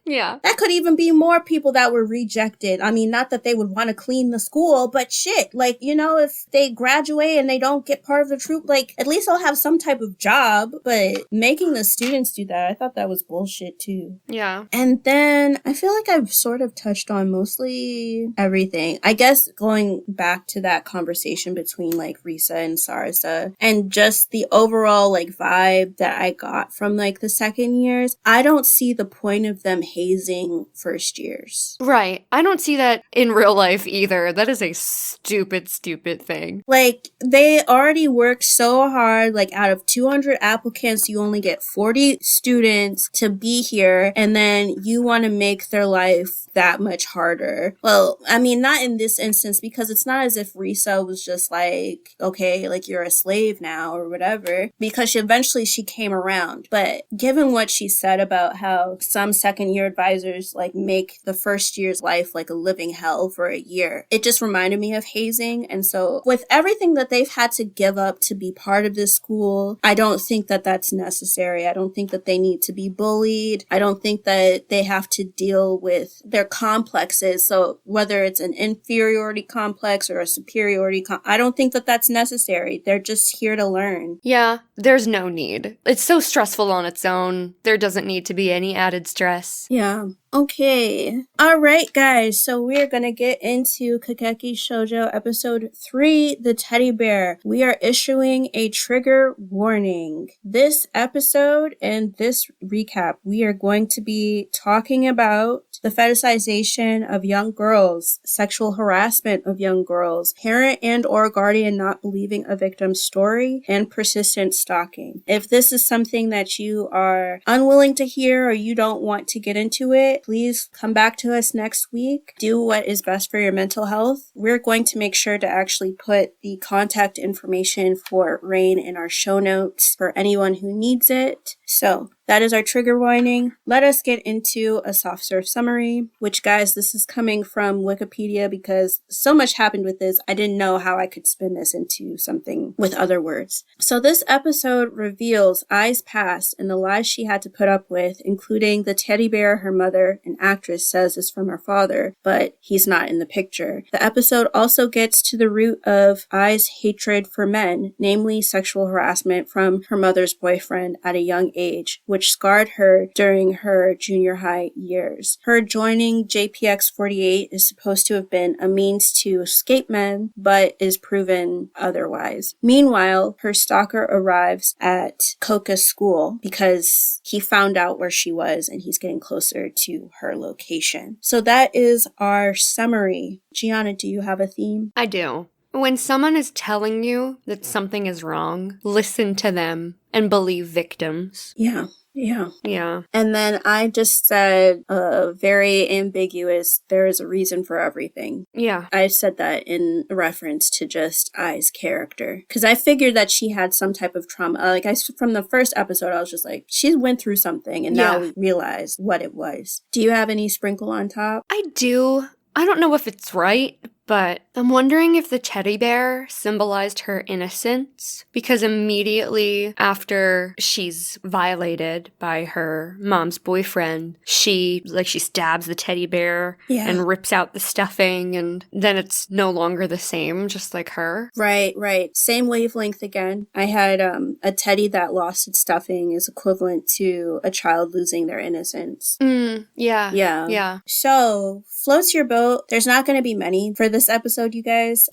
Yeah. That could even be more people that were rejected. I mean, not that they would want to clean the school, but shit. Like, you know, if they graduate and they don't get part of the troupe, like, at least they'll have some type of job. But making the students do that, I thought that was bullshit too. Yeah. And then I feel like I've sort of touched on mostly everything. I guess going back to that conversation between like Risa and Sarasa and just the overall like vibe that I got from like the second years, I don't see the point of them hazing first years. Right. I don't see that in real life either. That is a stupid, stupid thing. Like, they already worked so hard. Like, out of 200 applicants, you only get 40 students to be here, and then you want to make their life that much harder. Well, I mean, not in this instance, because it's not as if Risa was just like, okay, like, you're a slave now or whatever, because eventually she came around. But given what she said about how some second year advisors like make the first year's life like a living hell for a year, it just reminded me of hazing. And so with everything that they've had to give up to be part of this school, I don't think that that's necessary. I don't think that they need to be bullied. I don't think that they have to deal with their complexes. So whether it's an inferiority complex or a superiority I don't think that that's necessary. They're just here to learn. Yeah, there's no need. It's so stressful on its own. There doesn't need to be any added stress. Yeah. Okay. All right, guys. So we're going to get into Kageki Shojo episode 3, The Teddy Bear. We are issuing a trigger warning. This episode and this recap, we are going to be talking about the fetishization of young girls, sexual harassment of young girls, parent and or guardian not believing a victim's story, and persistent stalking. If this is something that you are unwilling to hear or you don't want to get into it, please come back to us next week. Do what is best for your mental health. We're going to make sure to actually put the contact information for Rain in our show notes for anyone who needs it. So that is our trigger warning. Let us get into a soft serve summary, which, guys, this is coming from Wikipedia because so much happened with this. I didn't know how I could spin this into something with other words. So this episode reveals Ai's past and the lies she had to put up with, including the teddy bear her mother, an actress, says is from her father, but he's not in the picture. The episode also gets to the root of Ai's hatred for men, namely sexual harassment from her mother's boyfriend at a young age, which scarred her during her junior high years. Her joining JPX 48 is supposed to have been a means to escape men, but is proven otherwise. Meanwhile, her stalker arrives at Koka's school because he found out where she was and he's getting closer to her location. So that is our summary. Gianna, do you have a theme? I do. When someone is telling you that something is wrong, listen to them and believe victims. Yeah. Yeah. And then I just said very ambiguous, there is a reason for everything. Yeah. I said that in reference to just Ai's character. Because I figured that she had some type of trauma. From the first episode, I was just like, she went through something and now we realized what it was. Do you have any sprinkle on top? I do. I don't know if it's right, but I'm wondering if the teddy bear symbolized her innocence, because immediately after she's violated by her mom's boyfriend, she stabs the teddy bear and rips out the stuffing, and then it's no longer the same, just like her. Right. Same wavelength again. I had a teddy that lost its stuffing is equivalent to a child losing their innocence. Yeah. So, floats your boat. There's not going to be many for this episode, you guys.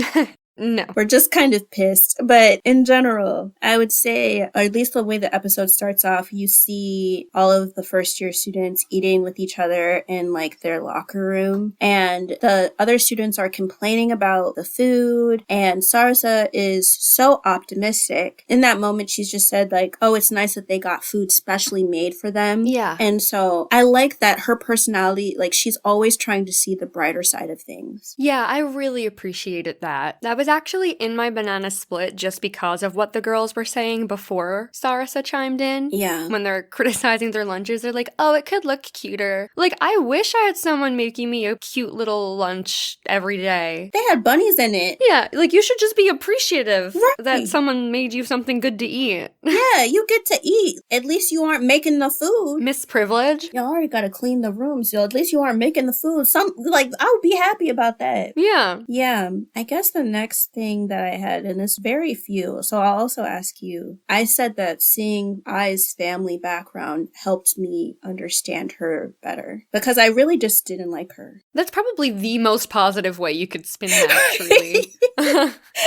No. We're just kind of pissed. But in general, I would say, or at least the way the episode starts off, you see all of the first year students eating with each other in like their locker room. And the other students are complaining about the food. And Sarasa is so optimistic. In that moment, she's just said like, oh, it's nice that they got food specially made for them. Yeah. And so I like that her personality, like she's always trying to see the brighter side of things. Yeah, I really appreciated that. That was actually in my banana split just because of what the girls were saying before Sarasa chimed in. Yeah. When they're criticizing their lunches, they're like, oh, it could look cuter. Like, I wish I had someone making me a cute little lunch every day. They had bunnies in it. Yeah, like you should just be appreciative Right. that someone made you something good to eat. Yeah, you get to eat. At least you aren't making the food. Miss Privilege? You already gotta clean the room, so at least you aren't making the food. I would be happy about that. Yeah. Yeah, I guess the next thing that I had, and it's very few, so I'll also ask you. I said that seeing Ai's family background helped me understand her better because I really just didn't like her. That's probably the most positive way you could spin that, truly.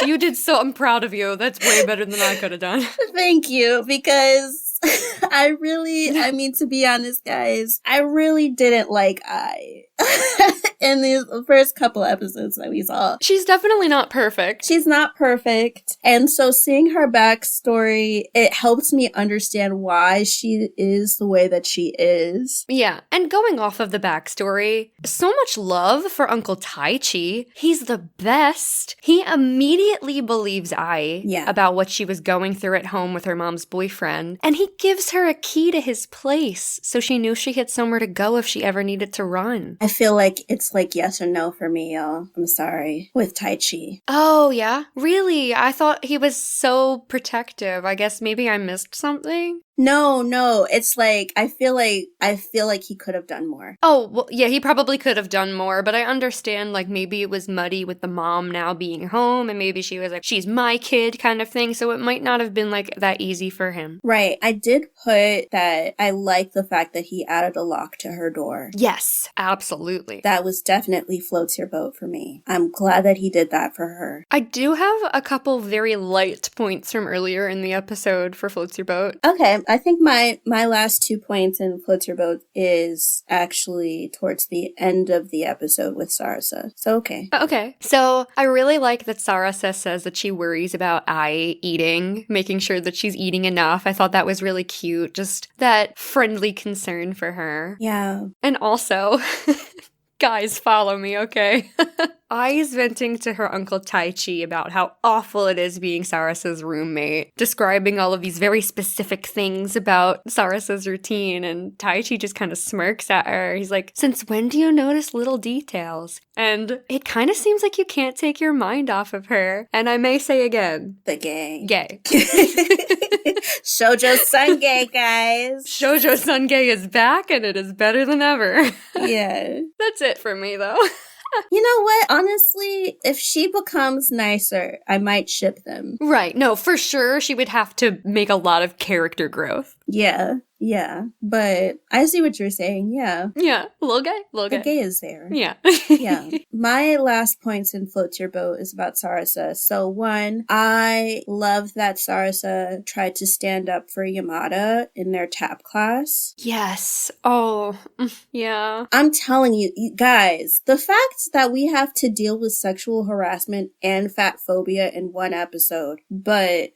You did so, I'm proud of you. That's way better than I could have done. Thank you, because I mean, to be honest, guys, I really didn't like Ai in these first couple episodes that we saw. She's definitely not perfect. She's not perfect. And so seeing her backstory, it helps me understand why she is the way that she is. Yeah, and going off of the backstory, so much love for Uncle Taichi. He's the best. He immediately believes Ai about what she was going through at home with her mom's boyfriend, and he gives her a key to his place so she knew she had somewhere to go if she ever needed to run. I feel like it's like yes or no for me, y'all. I'm sorry. With Taichi. Oh, yeah? Really? I thought he was so protective. I guess maybe I missed something? No. It's like I feel like he could have done more. Oh, well, yeah, he probably could have done more, but I understand, like, maybe it was muddy with the mom now being home, and maybe she was like, she's my kid kind of thing, so it might not have been, like, that easy for him. Right. I did put that I like the fact that he added a lock to her door. Yes, absolutely. That was definitely floats your boat for me. I'm glad that he did that for her. I do have a couple very light points from earlier in the episode for Floats Your Boat. Okay. I think my last 2 points in Floats Your Boat is actually towards the end of the episode with Sarasa. So, okay. Okay. So, I really like that Sarasa says that she worries about Ai eating, making sure that she's eating enough. I thought that was really cute. Just that friendly concern for her. Yeah. And also... Guys, follow me, okay? Ai's venting to her Uncle Taichi about how awful it is being Sarasa's roommate, describing all of these very specific things about Sarasa's routine, and Taichi just kind of smirks at her. He's like, since when do you notice little details? And it kind of seems like you can't take your mind off of her. And I may say again. The gay. Gay. Shoujo Sundae, guys. Shoujo Sundae is back, and it is better than ever. Yeah. That's it for me, though. You know what? Honestly, if she becomes nicer, I might ship them. Right. No, for sure, she would have to make a lot of character growth. Yeah. But I see what you're saying. Yeah. Yeah. A little gay. The gay is there. Yeah. Yeah. My last points in Floats Your Boat is about Sarasa. So one, I love that Sarasa tried to stand up for Yamada in their tap class. Yes. Oh, yeah. I'm telling you guys, the fact that we have to deal with sexual harassment and fat phobia in one episode, but...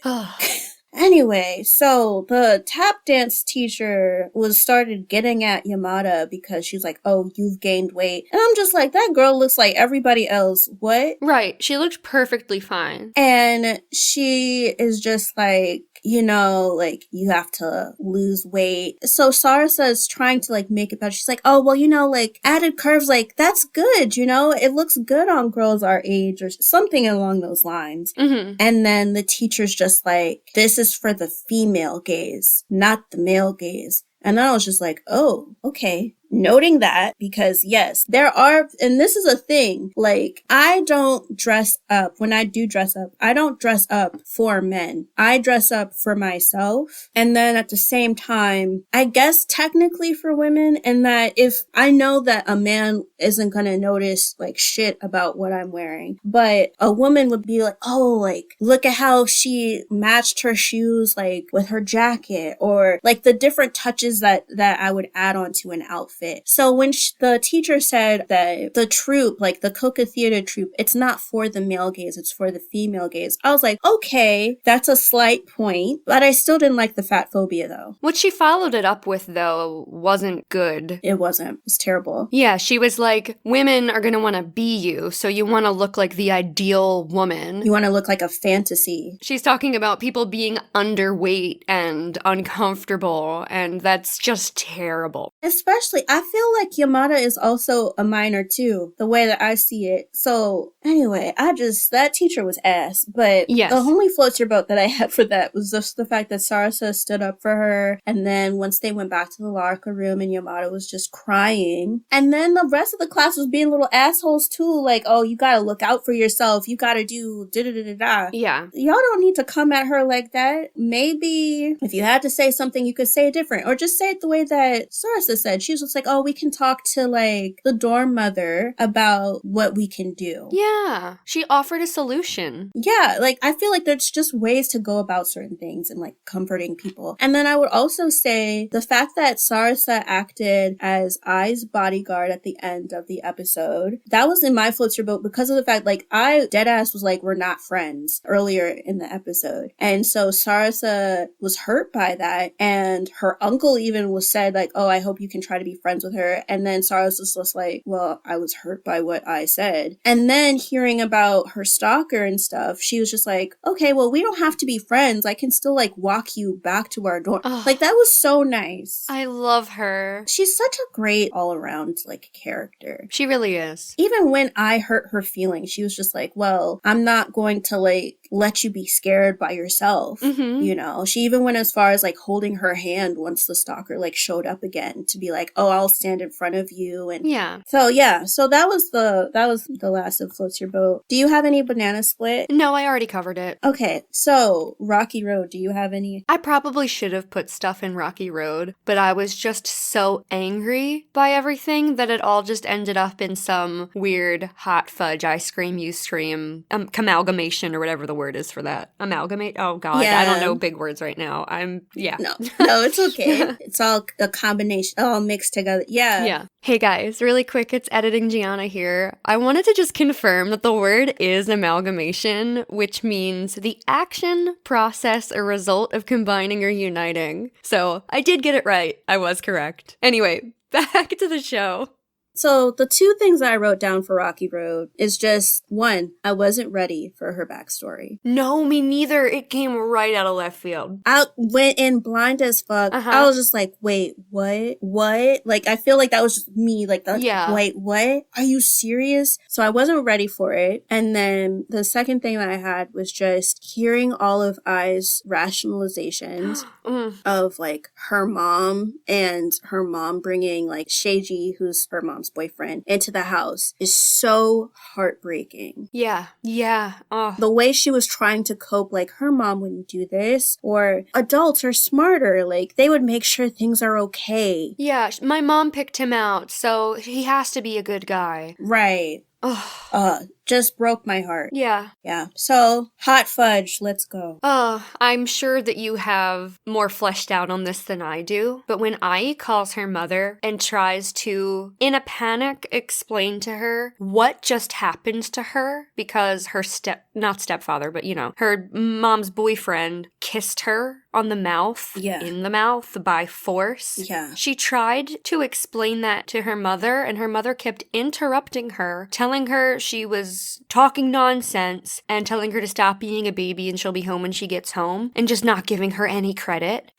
Anyway, so the tap dance teacher started getting at Yamada because she's like, oh, you've gained weight. And I'm just like, that girl looks like everybody else. What? Right. She looked perfectly fine. And she is just like, you know, like, you have to lose weight. So Sarasa is trying to, like, make it better. She's like, oh, well, you know, like, added curves, like, that's good, you know? It looks good on girls our age or something along those lines. Mm-hmm. And then the teacher's just like, this is for the female gaze, not the male gaze. And I was just like, oh, okay. noting that because yes, there are, and this is a thing, like I don't dress up. When I do dress up, I don't dress up for men. I dress up for myself. And then at the same time, I guess technically for women, and that if I know that a man isn't gonna notice like shit about what I'm wearing, but a woman would be like, oh, like look at how she matched her shoes like with her jacket, or like the different touches that I would add on to an outfit. So when the teacher said that the troupe, like the Coca Theater troupe, it's not for the male gaze, it's for the female gaze, I was like, okay, that's a slight point, but I still didn't like the fat phobia though. What she followed it up with, though, wasn't good. It wasn't. It was terrible. Yeah, she was like, women are gonna want to be you, so you want to look like the ideal woman. You want to look like a fantasy. She's talking about people being underweight and uncomfortable, and that's just terrible. Especially, I feel like Yamada is also a minor too, the way that I see it. So anyway, that teacher was ass. But yes. The only floats your boat that I had for that was just the fact that Sarasa stood up for her. And then once they went back to the locker room and Yamada was just crying. And then the rest of the class was being little assholes too. Like, oh, you gotta look out for yourself. You gotta do da-da-da-da-da. Yeah. Y'all don't need to come at her like that. Maybe if you had to say something, you could say it different. Or just say it the way that Sarasa said. She was just like, oh, we can talk to like the dorm mother about what we can do. Yeah. She offered a solution. Yeah, like I feel like there's just ways to go about certain things and like comforting people. And then I would also say the fact that Sarasa acted as Ai's bodyguard at the end of the episode, that was in my floats your boat because of the fact like I deadass was like, we're not friends earlier in the episode. And so Sarasa was hurt by that. And her uncle even was said like, oh, I hope you can try to be friends with her. And then Sarasa was just like, well, I was hurt by what I said. And then hearing about her stalker and stuff, she was just like, okay, well, we don't have to be friends. I can still like walk you back to our dorm. Ugh. Like that was so nice. I love her. She's such a great all around like character. She really is. Even when I hurt her feelings, she was just like, well, I'm not going to like let you be scared by yourself. Mm-hmm. You know, she even went as far as like holding her hand once the stalker like showed up again to be like, oh, I'll stand in front of you. And yeah. So that was the last of Floats Your Boat. Do you have any banana split? No, I already covered it. Okay, so Rocky Road, do you have any? I probably should have put stuff in Rocky Road, but I was just so angry by everything that it all just ended up in some weird hot fudge ice cream you stream amalgamation or whatever the word is for that. Amalgamate? Oh god, Yeah. I don't know big words right now. No, it's okay. It's all a combination, all mixed together. Yeah. Hey guys, really quick, it's Editing Giana here. I wanted to just confirm that the word is amalgamation, which means the action, process, or result of combining or uniting. So I did get it right. I was correct. Anyway, back to the show. So the two things that I wrote down for Rocky Road is just, one, I wasn't ready for her backstory. No, me neither. It came right out of left field. I went in blind as fuck. I was just like, wait, what? Like, I feel like that was just me. Like, wait, what? Are you serious? So I wasn't ready for it. And then the second thing that I had was just hearing all of Ai's rationalizations of like her mom and her mom bringing like Sheiji, who's her mom's boyfriend, into the house is so heartbreaking. Yeah. Oh. The way she was trying to cope, like her mom wouldn't do this, or adults are smarter, like they would make sure things are okay. Yeah, my mom picked him out, so he has to be a good guy. Right. Just broke my heart. Yeah. So, hot fudge, let's go. I'm sure that you have more fleshed out on this than I do, but when Ai calls her mother and tries to, in a panic, explain to her what just happened to her because her not stepfather, but her mom's boyfriend kissed her on the mouth, in the mouth, by force. Yeah. She tried to explain that to her mother, and her mother kept interrupting her, telling her she was talking nonsense and telling her to stop being a baby and she'll be home when she gets home, and just not giving her any credit.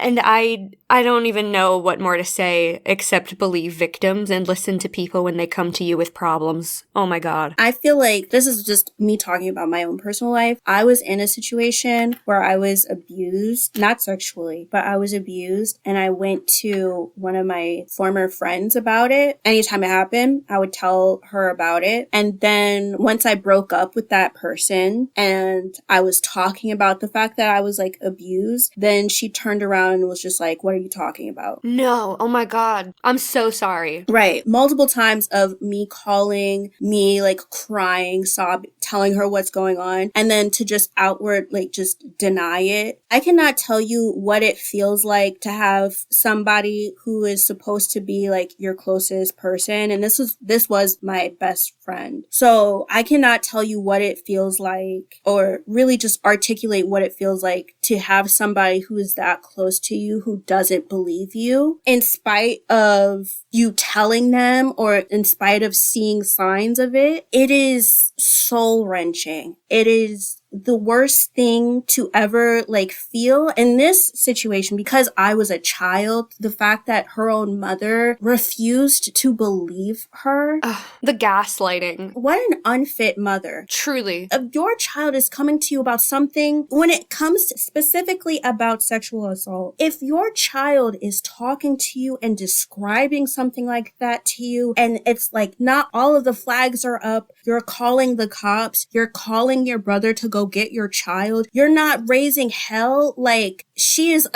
And I don't even know what more to say except believe victims and listen to people when they come to you with problems. Oh my god. I feel like this is just me talking about my own personal life. I was in a situation where I was abused, not sexually, but I was abused, and I went to one of my former friends about it. Anytime it happened, I would tell her about it. And then once I broke up with that person and I was talking about the fact that I was like abused, then she turned around and was just like, what are you talking about? No. Oh my god. I'm so sorry. Right. Multiple times of me calling, me like crying, sobbing, telling her what's going on, and then to just outward, like just deny it. I cannot tell you what it feels like to have somebody who is supposed to be like your closest person. And this was my best friend. So I cannot tell you what it feels like, or really just articulate what it feels like to have somebody who is that close to you who doesn't believe you in spite of you telling them or in spite of seeing signs of it. It is soul wrenching. It is the worst thing to ever like feel in this situation, because I was a child. The fact that her own mother refused to believe her. Ugh, the gaslighting. What an unfit mother. Truly. If your child is coming to you about something, when it comes specifically about sexual assault, if your child is talking to you and describing something like that to you, and it's like not all of the flags are up, you're calling the cops, you're calling your brother to go get your child, you're not raising hell, like she is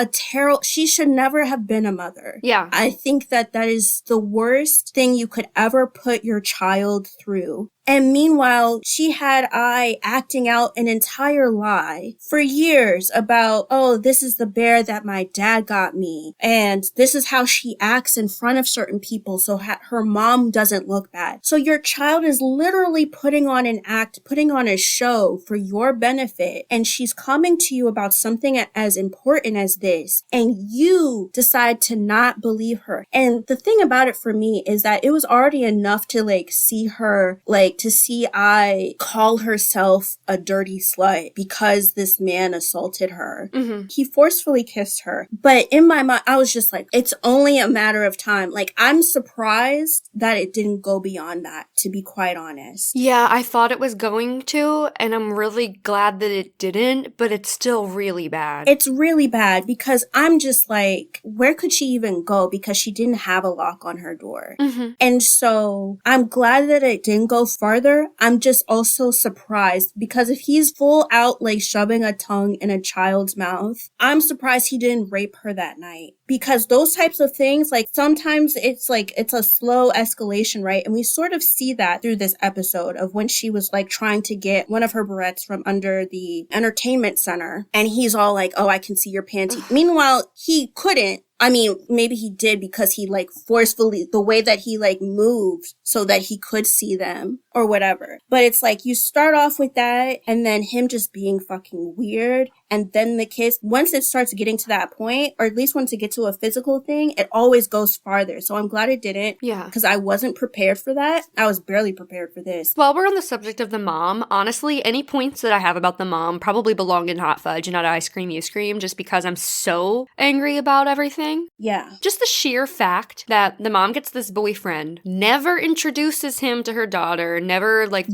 she should never have been a mother. Yeah. I think that is the worst thing you could ever put your child through. And meanwhile, she had I acting out an entire lie for years about, oh, this is the bear that my dad got me. And this is how she acts in front of certain people so her mom doesn't look bad. So your child is literally putting on an act, putting on a show for your benefit. And she's coming to you about something as important as this. And you decide to not believe her. And the thing about it for me is that it was already enough to like see her, like to see I call herself a dirty slut because this man assaulted her. Mm-hmm. He forcefully kissed her. But in my mind, I was just like, it's only a matter of time. Like, I'm surprised that it didn't go beyond that, to be quite honest. Yeah, I thought it was going to, and I'm really glad that it didn't, but it's still really bad. It's really bad because I'm just like, where could she even go? Because she didn't have a lock on her door. Mm-hmm. And so I'm glad that it didn't go farther. I'm just also surprised because if he's full out like shoving a tongue in a child's mouth, I'm surprised he didn't rape her that night. Because those types of things, like sometimes it's a slow escalation, right? And we sort of see that through this episode of when she was like trying to get one of her barrettes from under the entertainment center. And he's all like, oh, I can see your panty. Meanwhile, he couldn't. I mean, maybe he did because he like forcefully, the way that he like moved so that he could see them or whatever. But it's like you start off with that and then him just being fucking weird. And then the kiss, once it starts getting to that point, or at least once it gets to a physical thing, it always goes farther. So I'm glad it didn't. Yeah. Because I wasn't prepared for that. I was barely prepared for this. While we're on the subject of the mom, honestly, any points that I have about the mom probably belong in Hot Fudge and not I Scream You Scream, just because I'm so angry about everything. Yeah. Just the sheer fact that the mom gets this boyfriend, never introduces him to her daughter, never like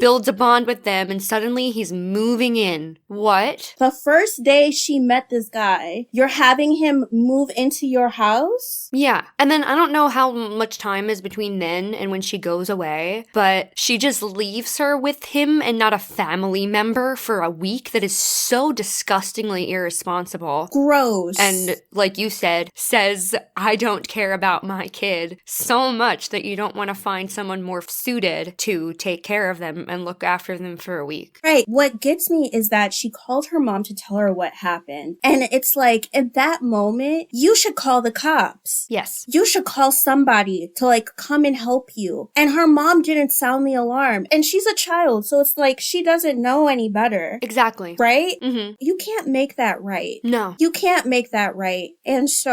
builds a bond with them, and suddenly he's moving in. What? The first day she met this guy, you're having him move into your house? Yeah. And then I don't know how much time is between then and when she goes away, but she just leaves her with him and not a family member for a week. That is so disgustingly irresponsible. Gross. And like you said, says, I don't care about my kid so much that you don't want to find someone more suited to take care of them and look after them for a week. Right. What gets me is that she called her mom to tell her what happened. And it's like, at that moment, you should call the cops. Yes. You should call somebody to like come and help you. And her mom didn't sound the alarm. And she's a child, so it's like she doesn't know any better. Exactly. Right? Mm-hmm. You can't make that right. No. You can't make that right. And so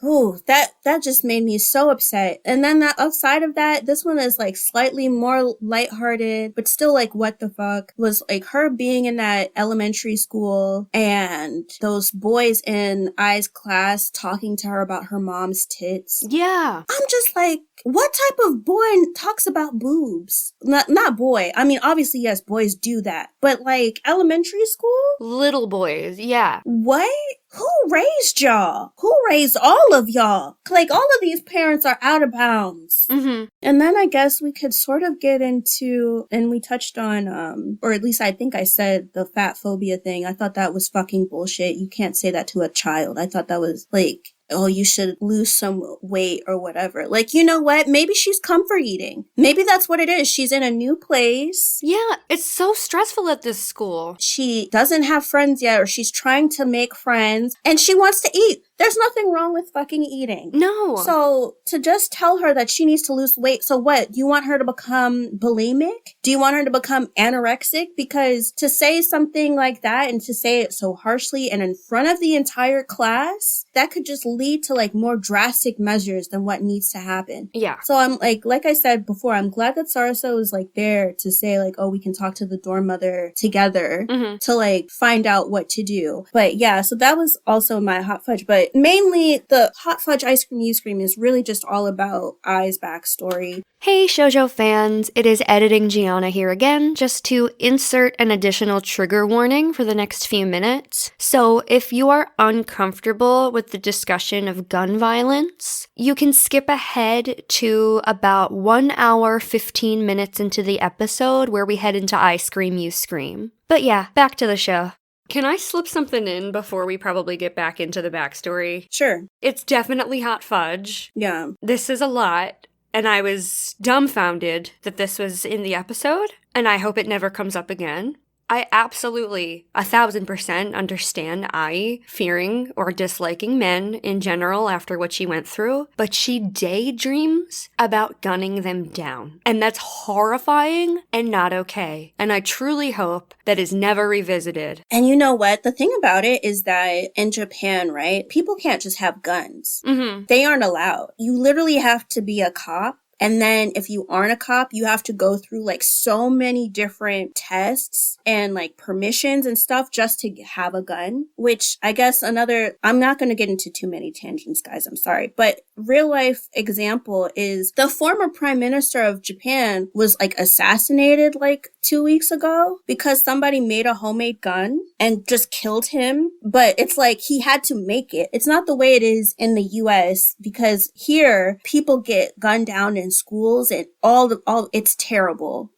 Ooh, that just made me so upset. And then that outside of that, this one is like slightly more lighthearted, but still like what the fuck was like her being in that elementary school and those boys in Ai's class talking to her about her mom's tits. Yeah. I'm just like, what type of boy talks about boobs? Not boy. I mean, obviously, yes, boys do that. But like elementary school? Little boys, yeah. What? Who raised y'all? Who raised all of y'all? Like, all of these parents are out of bounds. Mm-hmm. And then I guess we could sort of get into, and we touched on, or at least I think I said the fat phobia thing. I thought that was fucking bullshit. You can't say that to a child. I thought that was like, oh, you should lose some weight or whatever. Like, you know what? Maybe she's comfort eating. Maybe that's what it is. She's in a new place. Yeah, it's so stressful at this school. She doesn't have friends yet, or she's trying to make friends, and she wants to eat. There's nothing wrong with fucking eating. No. So to just tell her that she needs to lose weight, so what? Do you want her to become bulimic? Do you want her to become anorexic? Because to say something like that and to say it so harshly and in front of the entire class, that could just lead to like more drastic measures than what needs to happen. Yeah. So I'm like I said before, I'm glad that Sarasa is like there to say like, oh, we can talk to the dorm mother together to like find out what to do. But yeah, so that was also my hot fudge. But mainly the hot fudge ice cream you scream is really just all about Ai's backstory. Hey shoujo fans, it is Editing Giana here again, just to insert an additional trigger warning for the next few minutes. So if you are uncomfortable with the discussion of gun violence, you can skip ahead to about 1 hour, 15 minutes into the episode where we head into I Scream, You Scream. But yeah, back to the show. Can I slip something in before we probably get back into the backstory? Sure. It's definitely hot fudge. Yeah. This is a lot. And I was dumbfounded that this was in the episode, and I hope it never comes up again. I absolutely 1,000% understand Ai fearing or disliking men in general after what she went through, but she daydreams about gunning them down. And that's horrifying and not okay. And I truly hope that is never revisited. And you know what? The thing about it is that in Japan, right, people can't just have guns. They aren't allowed. You literally have to be a cop. And then if you aren't a cop, you have to go through like so many different tests and like permissions and stuff just to have a gun, which I guess I'm not going to get into too many tangents, guys. I'm sorry. But real life example is the former prime minister of Japan was like assassinated like 2 weeks ago because somebody made a homemade gun and just killed him. But it's like he had to make it. It's not the way it is in the US because here people get gunned down in schools and all it's terrible.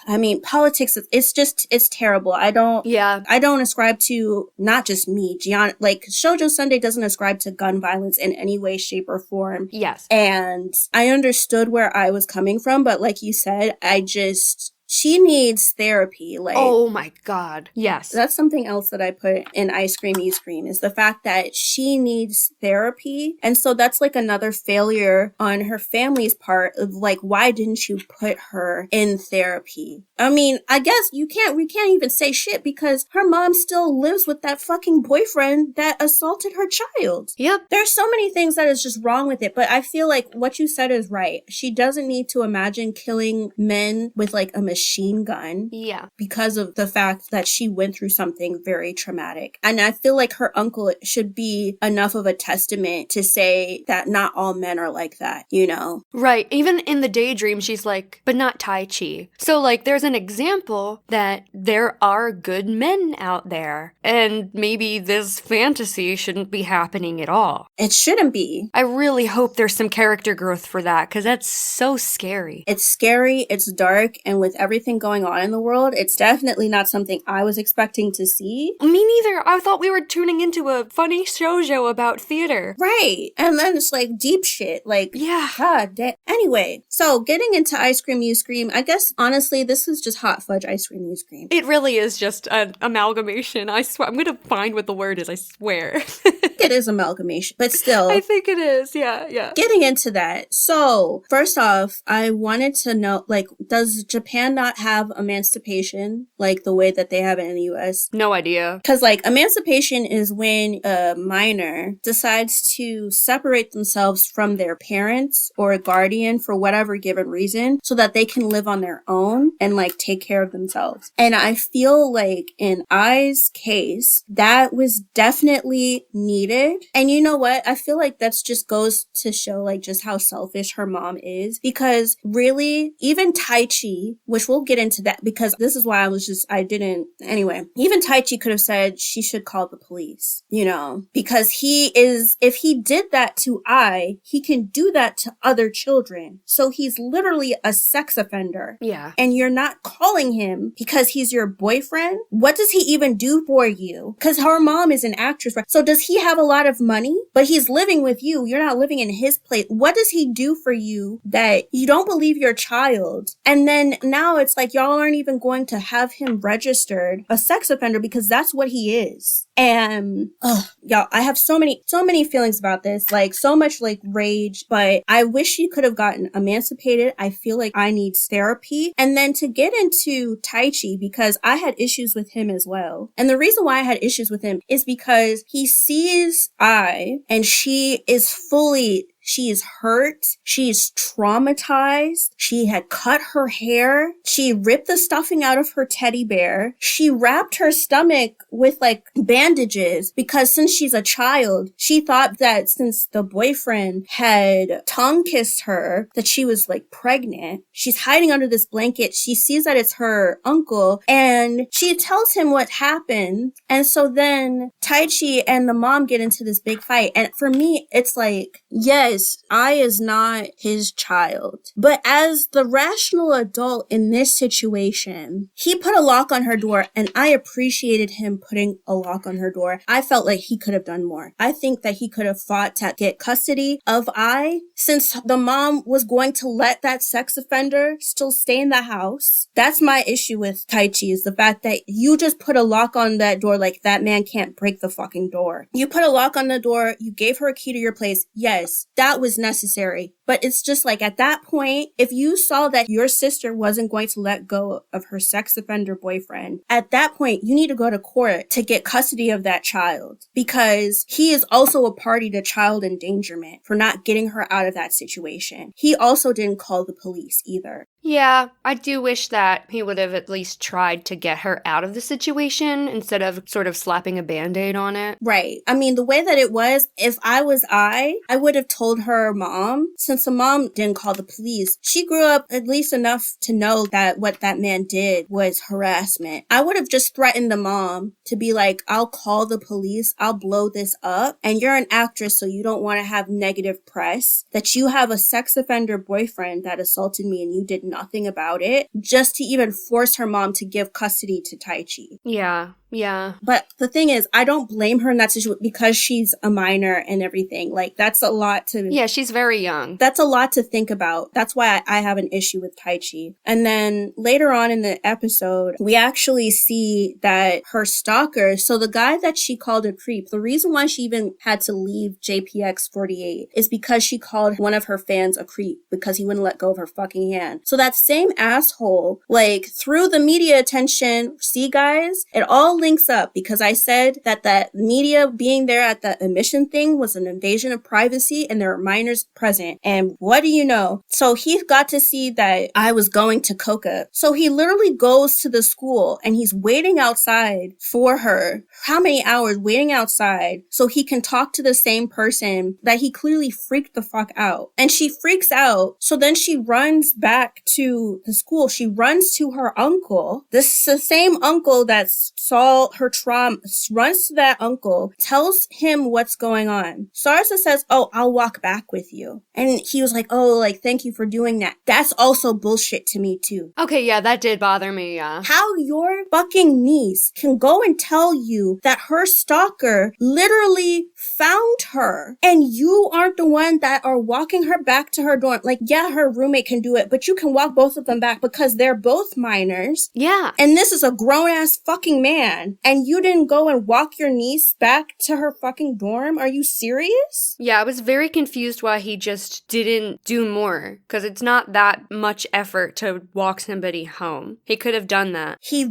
I mean, politics, it's terrible. I don't ascribe to, not just me, Gianna, like Shoujo Sundae doesn't ascribe to gun violence in any way, shape, or form. Yes. And I understood where I was coming from, but like you said, she needs therapy. Like, oh my God. Yes. That's something else that I put in I Scream, You Scream is the fact that she needs therapy. And so that's like another failure on her family's part of like, why didn't you put her in therapy? I mean, I guess we can't even say shit because her mom still lives with that fucking boyfriend that assaulted her child. Yep. There's so many things that is just wrong with it, but I feel like what you said is right. She doesn't need to imagine killing men with like a machine gun. Yeah. Because of the fact that she went through something very traumatic. And I feel like her uncle should be enough of a testament to say that not all men are like that, you know? Right. Even in the daydream, she's like, but not Tai Chi. So like, there's an example that there are good men out there. And maybe this fantasy shouldn't be happening at all. It shouldn't be. I really hope there's some character growth for that, because that's so scary. It's scary, it's dark, and with everything going on in the world, it's definitely not something I was expecting to see. Me neither. I thought we were tuning into a funny shoujo about theater. Right. And then it's like deep shit. Like, yeah. God damn. Anyway, so getting into I Scream, You Scream, I guess honestly, this is just hot fudge I Scream, You Scream. It really is just an amalgamation. I swear. I'm going to find what the word is, I swear. think it is amalgamation, but still. I think it is. Yeah. Getting into that. So, first off, I wanted to know, like, does Japan not have emancipation like the way that they have it in the US? No idea. Because, like, emancipation is when a minor decides to separate themselves from their parents or a guardian for whatever given reason so that they can live on their own and, like, take care of themselves. And I feel like in Ai's case, that was definitely needed. And you know what? I feel like that's just goes to show, like, just how selfish her mom is. Because really, even Taichi, which we'll get into that because this is why anyway, even Taichi could have said she should call the police, you know, because if he did that to Ai, he can do that to other children. So he's literally a sex offender. Yeah. And you're not calling him because he's your boyfriend? What does he even do for you? Because her mom is an actress, right? So does he have a lot of money? But he's living with you. You're not living in his place. What does he do for you that you don't believe your child? And then now it's like y'all aren't even going to have him registered a sex offender because that's what he is. And y'all, I have so many feelings about this, like so much like rage, but I wish she could have gotten emancipated. I feel like I need therapy. And then to get into Taichi, because I had issues with him as well. And the reason why I had issues with him is because he sees Ai and she is hurt. She is traumatized. She had cut her hair. She ripped the stuffing out of her teddy bear. She wrapped her stomach with like bandages because since she's a child, she thought that since the boyfriend had tongue kissed her, that she was like pregnant. She's hiding under this blanket. She sees that it's her uncle and she tells him what happened. And so then Taichi and the mom get into this big fight. And for me, it's like, yes, Ai is not his child. But as the rational adult in this situation, he put a lock on her door and I appreciated him putting a lock on her door. I felt like he could have done more. I think that he could have fought to get custody of Ai since the mom was going to let that sex offender still stay in the house. That's my issue with Taichi is the fact that you just put a lock on that door like that man can't break the fucking door. You put a lock on the door. You gave her a key to your place. Yes, that was necessary. But it's just like at that point, if you saw that your sister wasn't going to let go of her sex offender boyfriend, at that point, you need to go to court to get custody of that child because he is also a party to child endangerment for not getting her out of that situation. He also didn't call the police either. Yeah, I do wish that he would have at least tried to get her out of the situation instead of sort of slapping a band-aid on it. Right. I mean, the way that it was, if I was I would have told her mom, since the mom didn't call the police, she grew up at least enough to know that what that man did was harassment. I would have just threatened the mom to be like, I'll call the police, I'll blow this up, and you're an actress, so you don't want to have negative press, that you have a sex offender boyfriend that assaulted me and you did nothing about it, just to even force her mom to give custody to Taichi. Yeah. But the thing is, I don't blame her in that situation because she's a minor and everything. Like, that's a lot to... Yeah, she's very young. That's a lot to think about. That's why I have an issue with Taichi. And then later on in the episode, we actually see that her stalker, so the guy that she called a creep, the reason why she even had to leave JPX48 is because she called one of her fans a creep because he wouldn't let go of her fucking hand. So that same asshole, like, through the media attention, see guys, it all links up because I said that the media being there at the admission thing was an invasion of privacy and there were minors present. And what do you know? So he got to see that I was going to Coca. So he literally goes to the school and he's waiting outside for her. How many hours waiting outside so he can talk to the same person that he clearly freaked the fuck out. And she freaks out. So then she runs back to the school. She runs to her uncle. This is the same uncle that saw her trauma, runs to that uncle, tells him what's going on. Sarasa says, oh, I'll walk back with you. And he was like, oh, like, thank you for doing that. That's also bullshit to me too. Okay, yeah, that did bother me, yeah. How your fucking niece can go and tell you that her stalker literally found her and you aren't the one that are walking her back to her dorm. Like, yeah, her roommate can do it, but you can walk both of them back because they're both minors. Yeah. And this is a grown-ass fucking man. And you didn't go and walk your niece back to her fucking dorm? Are you serious? Yeah, I was very confused why he just didn't do more. Because it's not that much effort to walk somebody home. He could have done that. He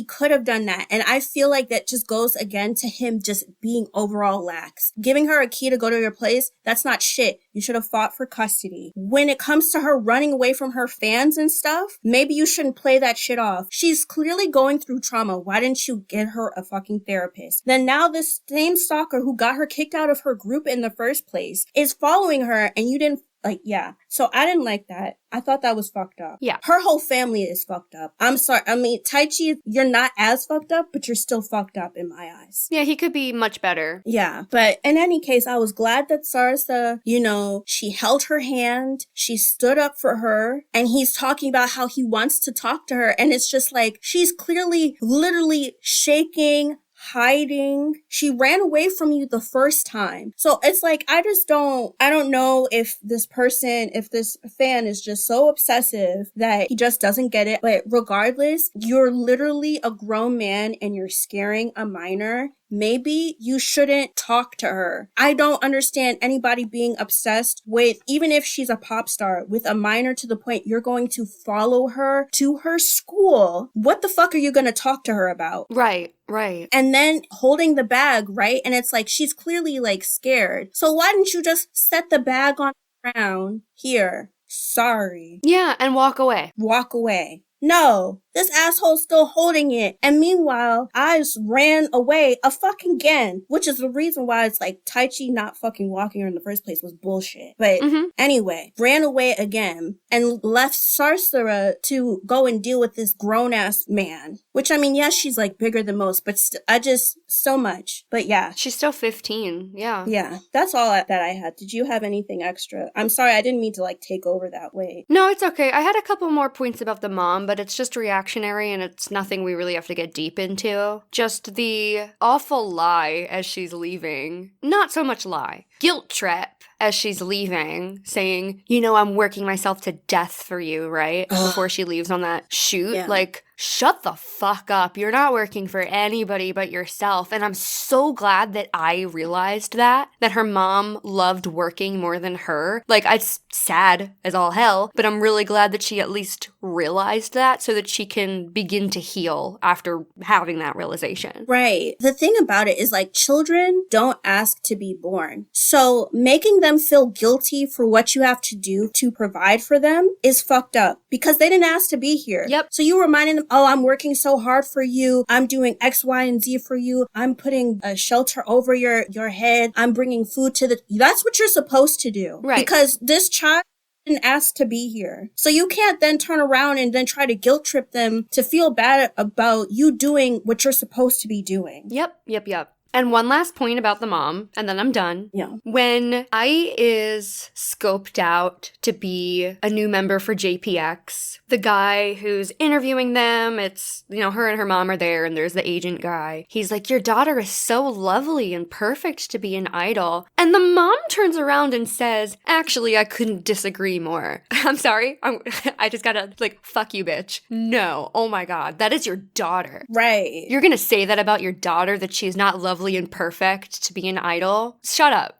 could have done that. And I feel like that just goes again to him just being overall lax. Giving her a key to go to your place, that's not shit. You should have fought for custody. When it comes to her running away from her fans and stuff, maybe you shouldn't play that shit off. She's clearly going through trauma. Why didn't you get her a fucking therapist? Then now this same stalker who got her kicked out of her group in the first place is following her and you didn't yeah. So I didn't like that. I thought that was fucked up. Yeah. Her whole family is fucked up. I'm sorry. I mean, Taichi, you're not as fucked up, but you're still fucked up in my eyes. Yeah, he could be much better. Yeah. But in any case, I was glad that Sarsa, she held her hand. She stood up for her. And he's talking about how he wants to talk to her. And it's just like, she's clearly, literally shaking, hiding. She ran away from you the first time. So it's like, I don't know if this fan is just so obsessive that he just doesn't get it. But regardless, you're literally a grown man and you're scaring a minor. Maybe you shouldn't talk to her. I don't understand anybody being obsessed with, even if she's a pop star, with a minor to the point you're going to follow her to her school. What the fuck are you going to talk to her about? Right. And then holding the bag, right? And it's like, she's clearly like scared. So why didn't you just set the bag on the ground? Here. Sorry. Yeah, and walk away. Walk away. No, this asshole's still holding it. And meanwhile, I just ran away again, which is the reason why it's like Taichi not fucking walking her in the first place was bullshit. But anyway, ran away again and left Sarsa to go and deal with this grown-ass man. Which, I mean, yes, she's like bigger than most, but so much. But yeah. She's still 15, yeah. Yeah, that's all that I had. Did you have anything extra? I'm sorry, I didn't mean to like take over that way. No, it's okay. I had a couple more points about the mom, but it's just reactionary and it's nothing we really have to get deep into. Just the awful lie as she's leaving. Not so much lie. Guilt trip as she's leaving, saying, I'm working myself to death for you, right? Before she leaves on that shoot. Yeah. Like, shut the fuck up. You're not working for anybody but yourself. And I'm so glad that I realized that her mom loved working more than her. Like, it's sad as all hell, but I'm really glad that she at least realized that so that she can begin to heal after having that realization. Right. The thing about it is like children don't ask to be born. So making them feel guilty for what you have to do to provide for them is fucked up because they didn't ask to be here. Yep. So you reminding them, oh, I'm working so hard for you. I'm doing X, Y, and Z for you. I'm putting a shelter over your head. I'm bringing food that's what you're supposed to do. Right. Because this child didn't ask to be here. So you can't then turn around and then try to guilt trip them to feel bad about you doing what you're supposed to be doing. Yep. And one last point about the mom, and then I'm done. Yeah. When Ai is scoped out to be a new member for JPX, the guy who's interviewing them, it's, her and her mom are there, and there's the agent guy. He's like, your daughter is so lovely and perfect to be an idol. And the mom turns around and says, actually, I couldn't disagree more. I'm sorry. I just gotta, fuck you, bitch. No. Oh my God. That is your daughter. Right. You're gonna say that about your daughter, that she's not lovely and perfect to be an idol? Shut up.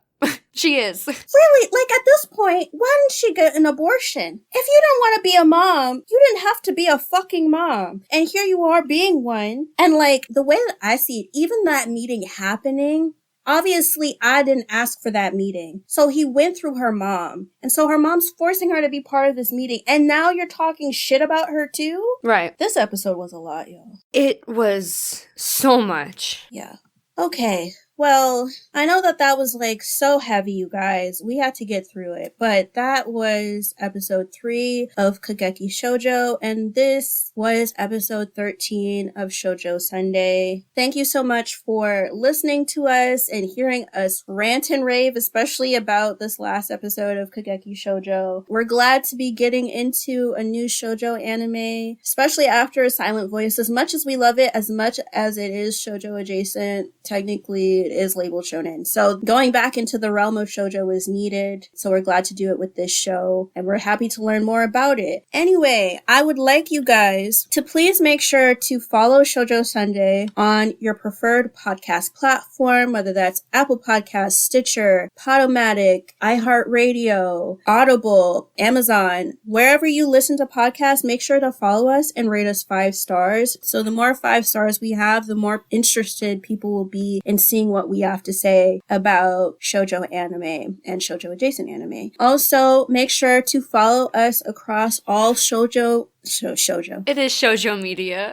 She is. Really? At this point, why didn't she get an abortion? If you don't want to be a mom, you didn't have to be a fucking mom. And here you are being one. And the way that I see it, even that meeting happening, obviously I didn't ask for that meeting. So he went through her mom. And so her mom's forcing her to be part of this meeting. And now you're talking shit about her too? Right. This episode was a lot, yo. It was so much. Yeah. Okay. Well, I know that was so heavy, you guys. We had to get through it, but that was episode 3 of Kageki Shojo, and this was episode 13 of Shoujo Sundae. Thank you so much for listening to us and hearing us rant and rave, especially about this last episode of Kageki Shojo. We're glad to be getting into a new shoujo anime, especially after Silent Voice. As much as we love it, as much as it is shoujo adjacent, technically it is labeled shonen. So going back into the realm of shoujo is needed. So we're glad to do it with this show, and we're happy to learn more about it. Anyway, I would like you guys to please make sure to follow Shoujo Sundae on your preferred podcast platform, whether that's Apple Podcasts, Stitcher, Podomatic, iHeartRadio, Audible, Amazon, wherever you listen to podcasts. Make sure to follow us and rate us 5 stars. So the more 5 stars we have, the more interested people will be in seeing what we have to say about shoujo anime and shoujo adjacent anime. Also, make sure to follow us across all shoujo. It is shoujo media.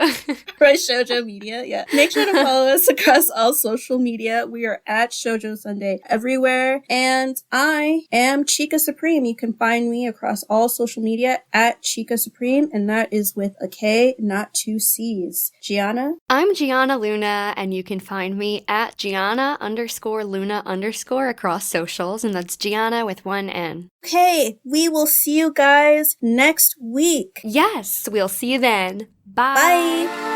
Right, shoujo media, yeah. Make sure to follow us across all social media. We are at Shoujo Sundae everywhere. And I am Chika Supreme. You can find me across all social media at Chika Supreme, and that is with a K, not 2 C's. Giana? I'm Giana Luna, and you can find me at Giana_Luna_ across socials, and that's Giana with 1 N. Okay, we will see you guys next week. Yes, we'll see you then. Bye. Bye.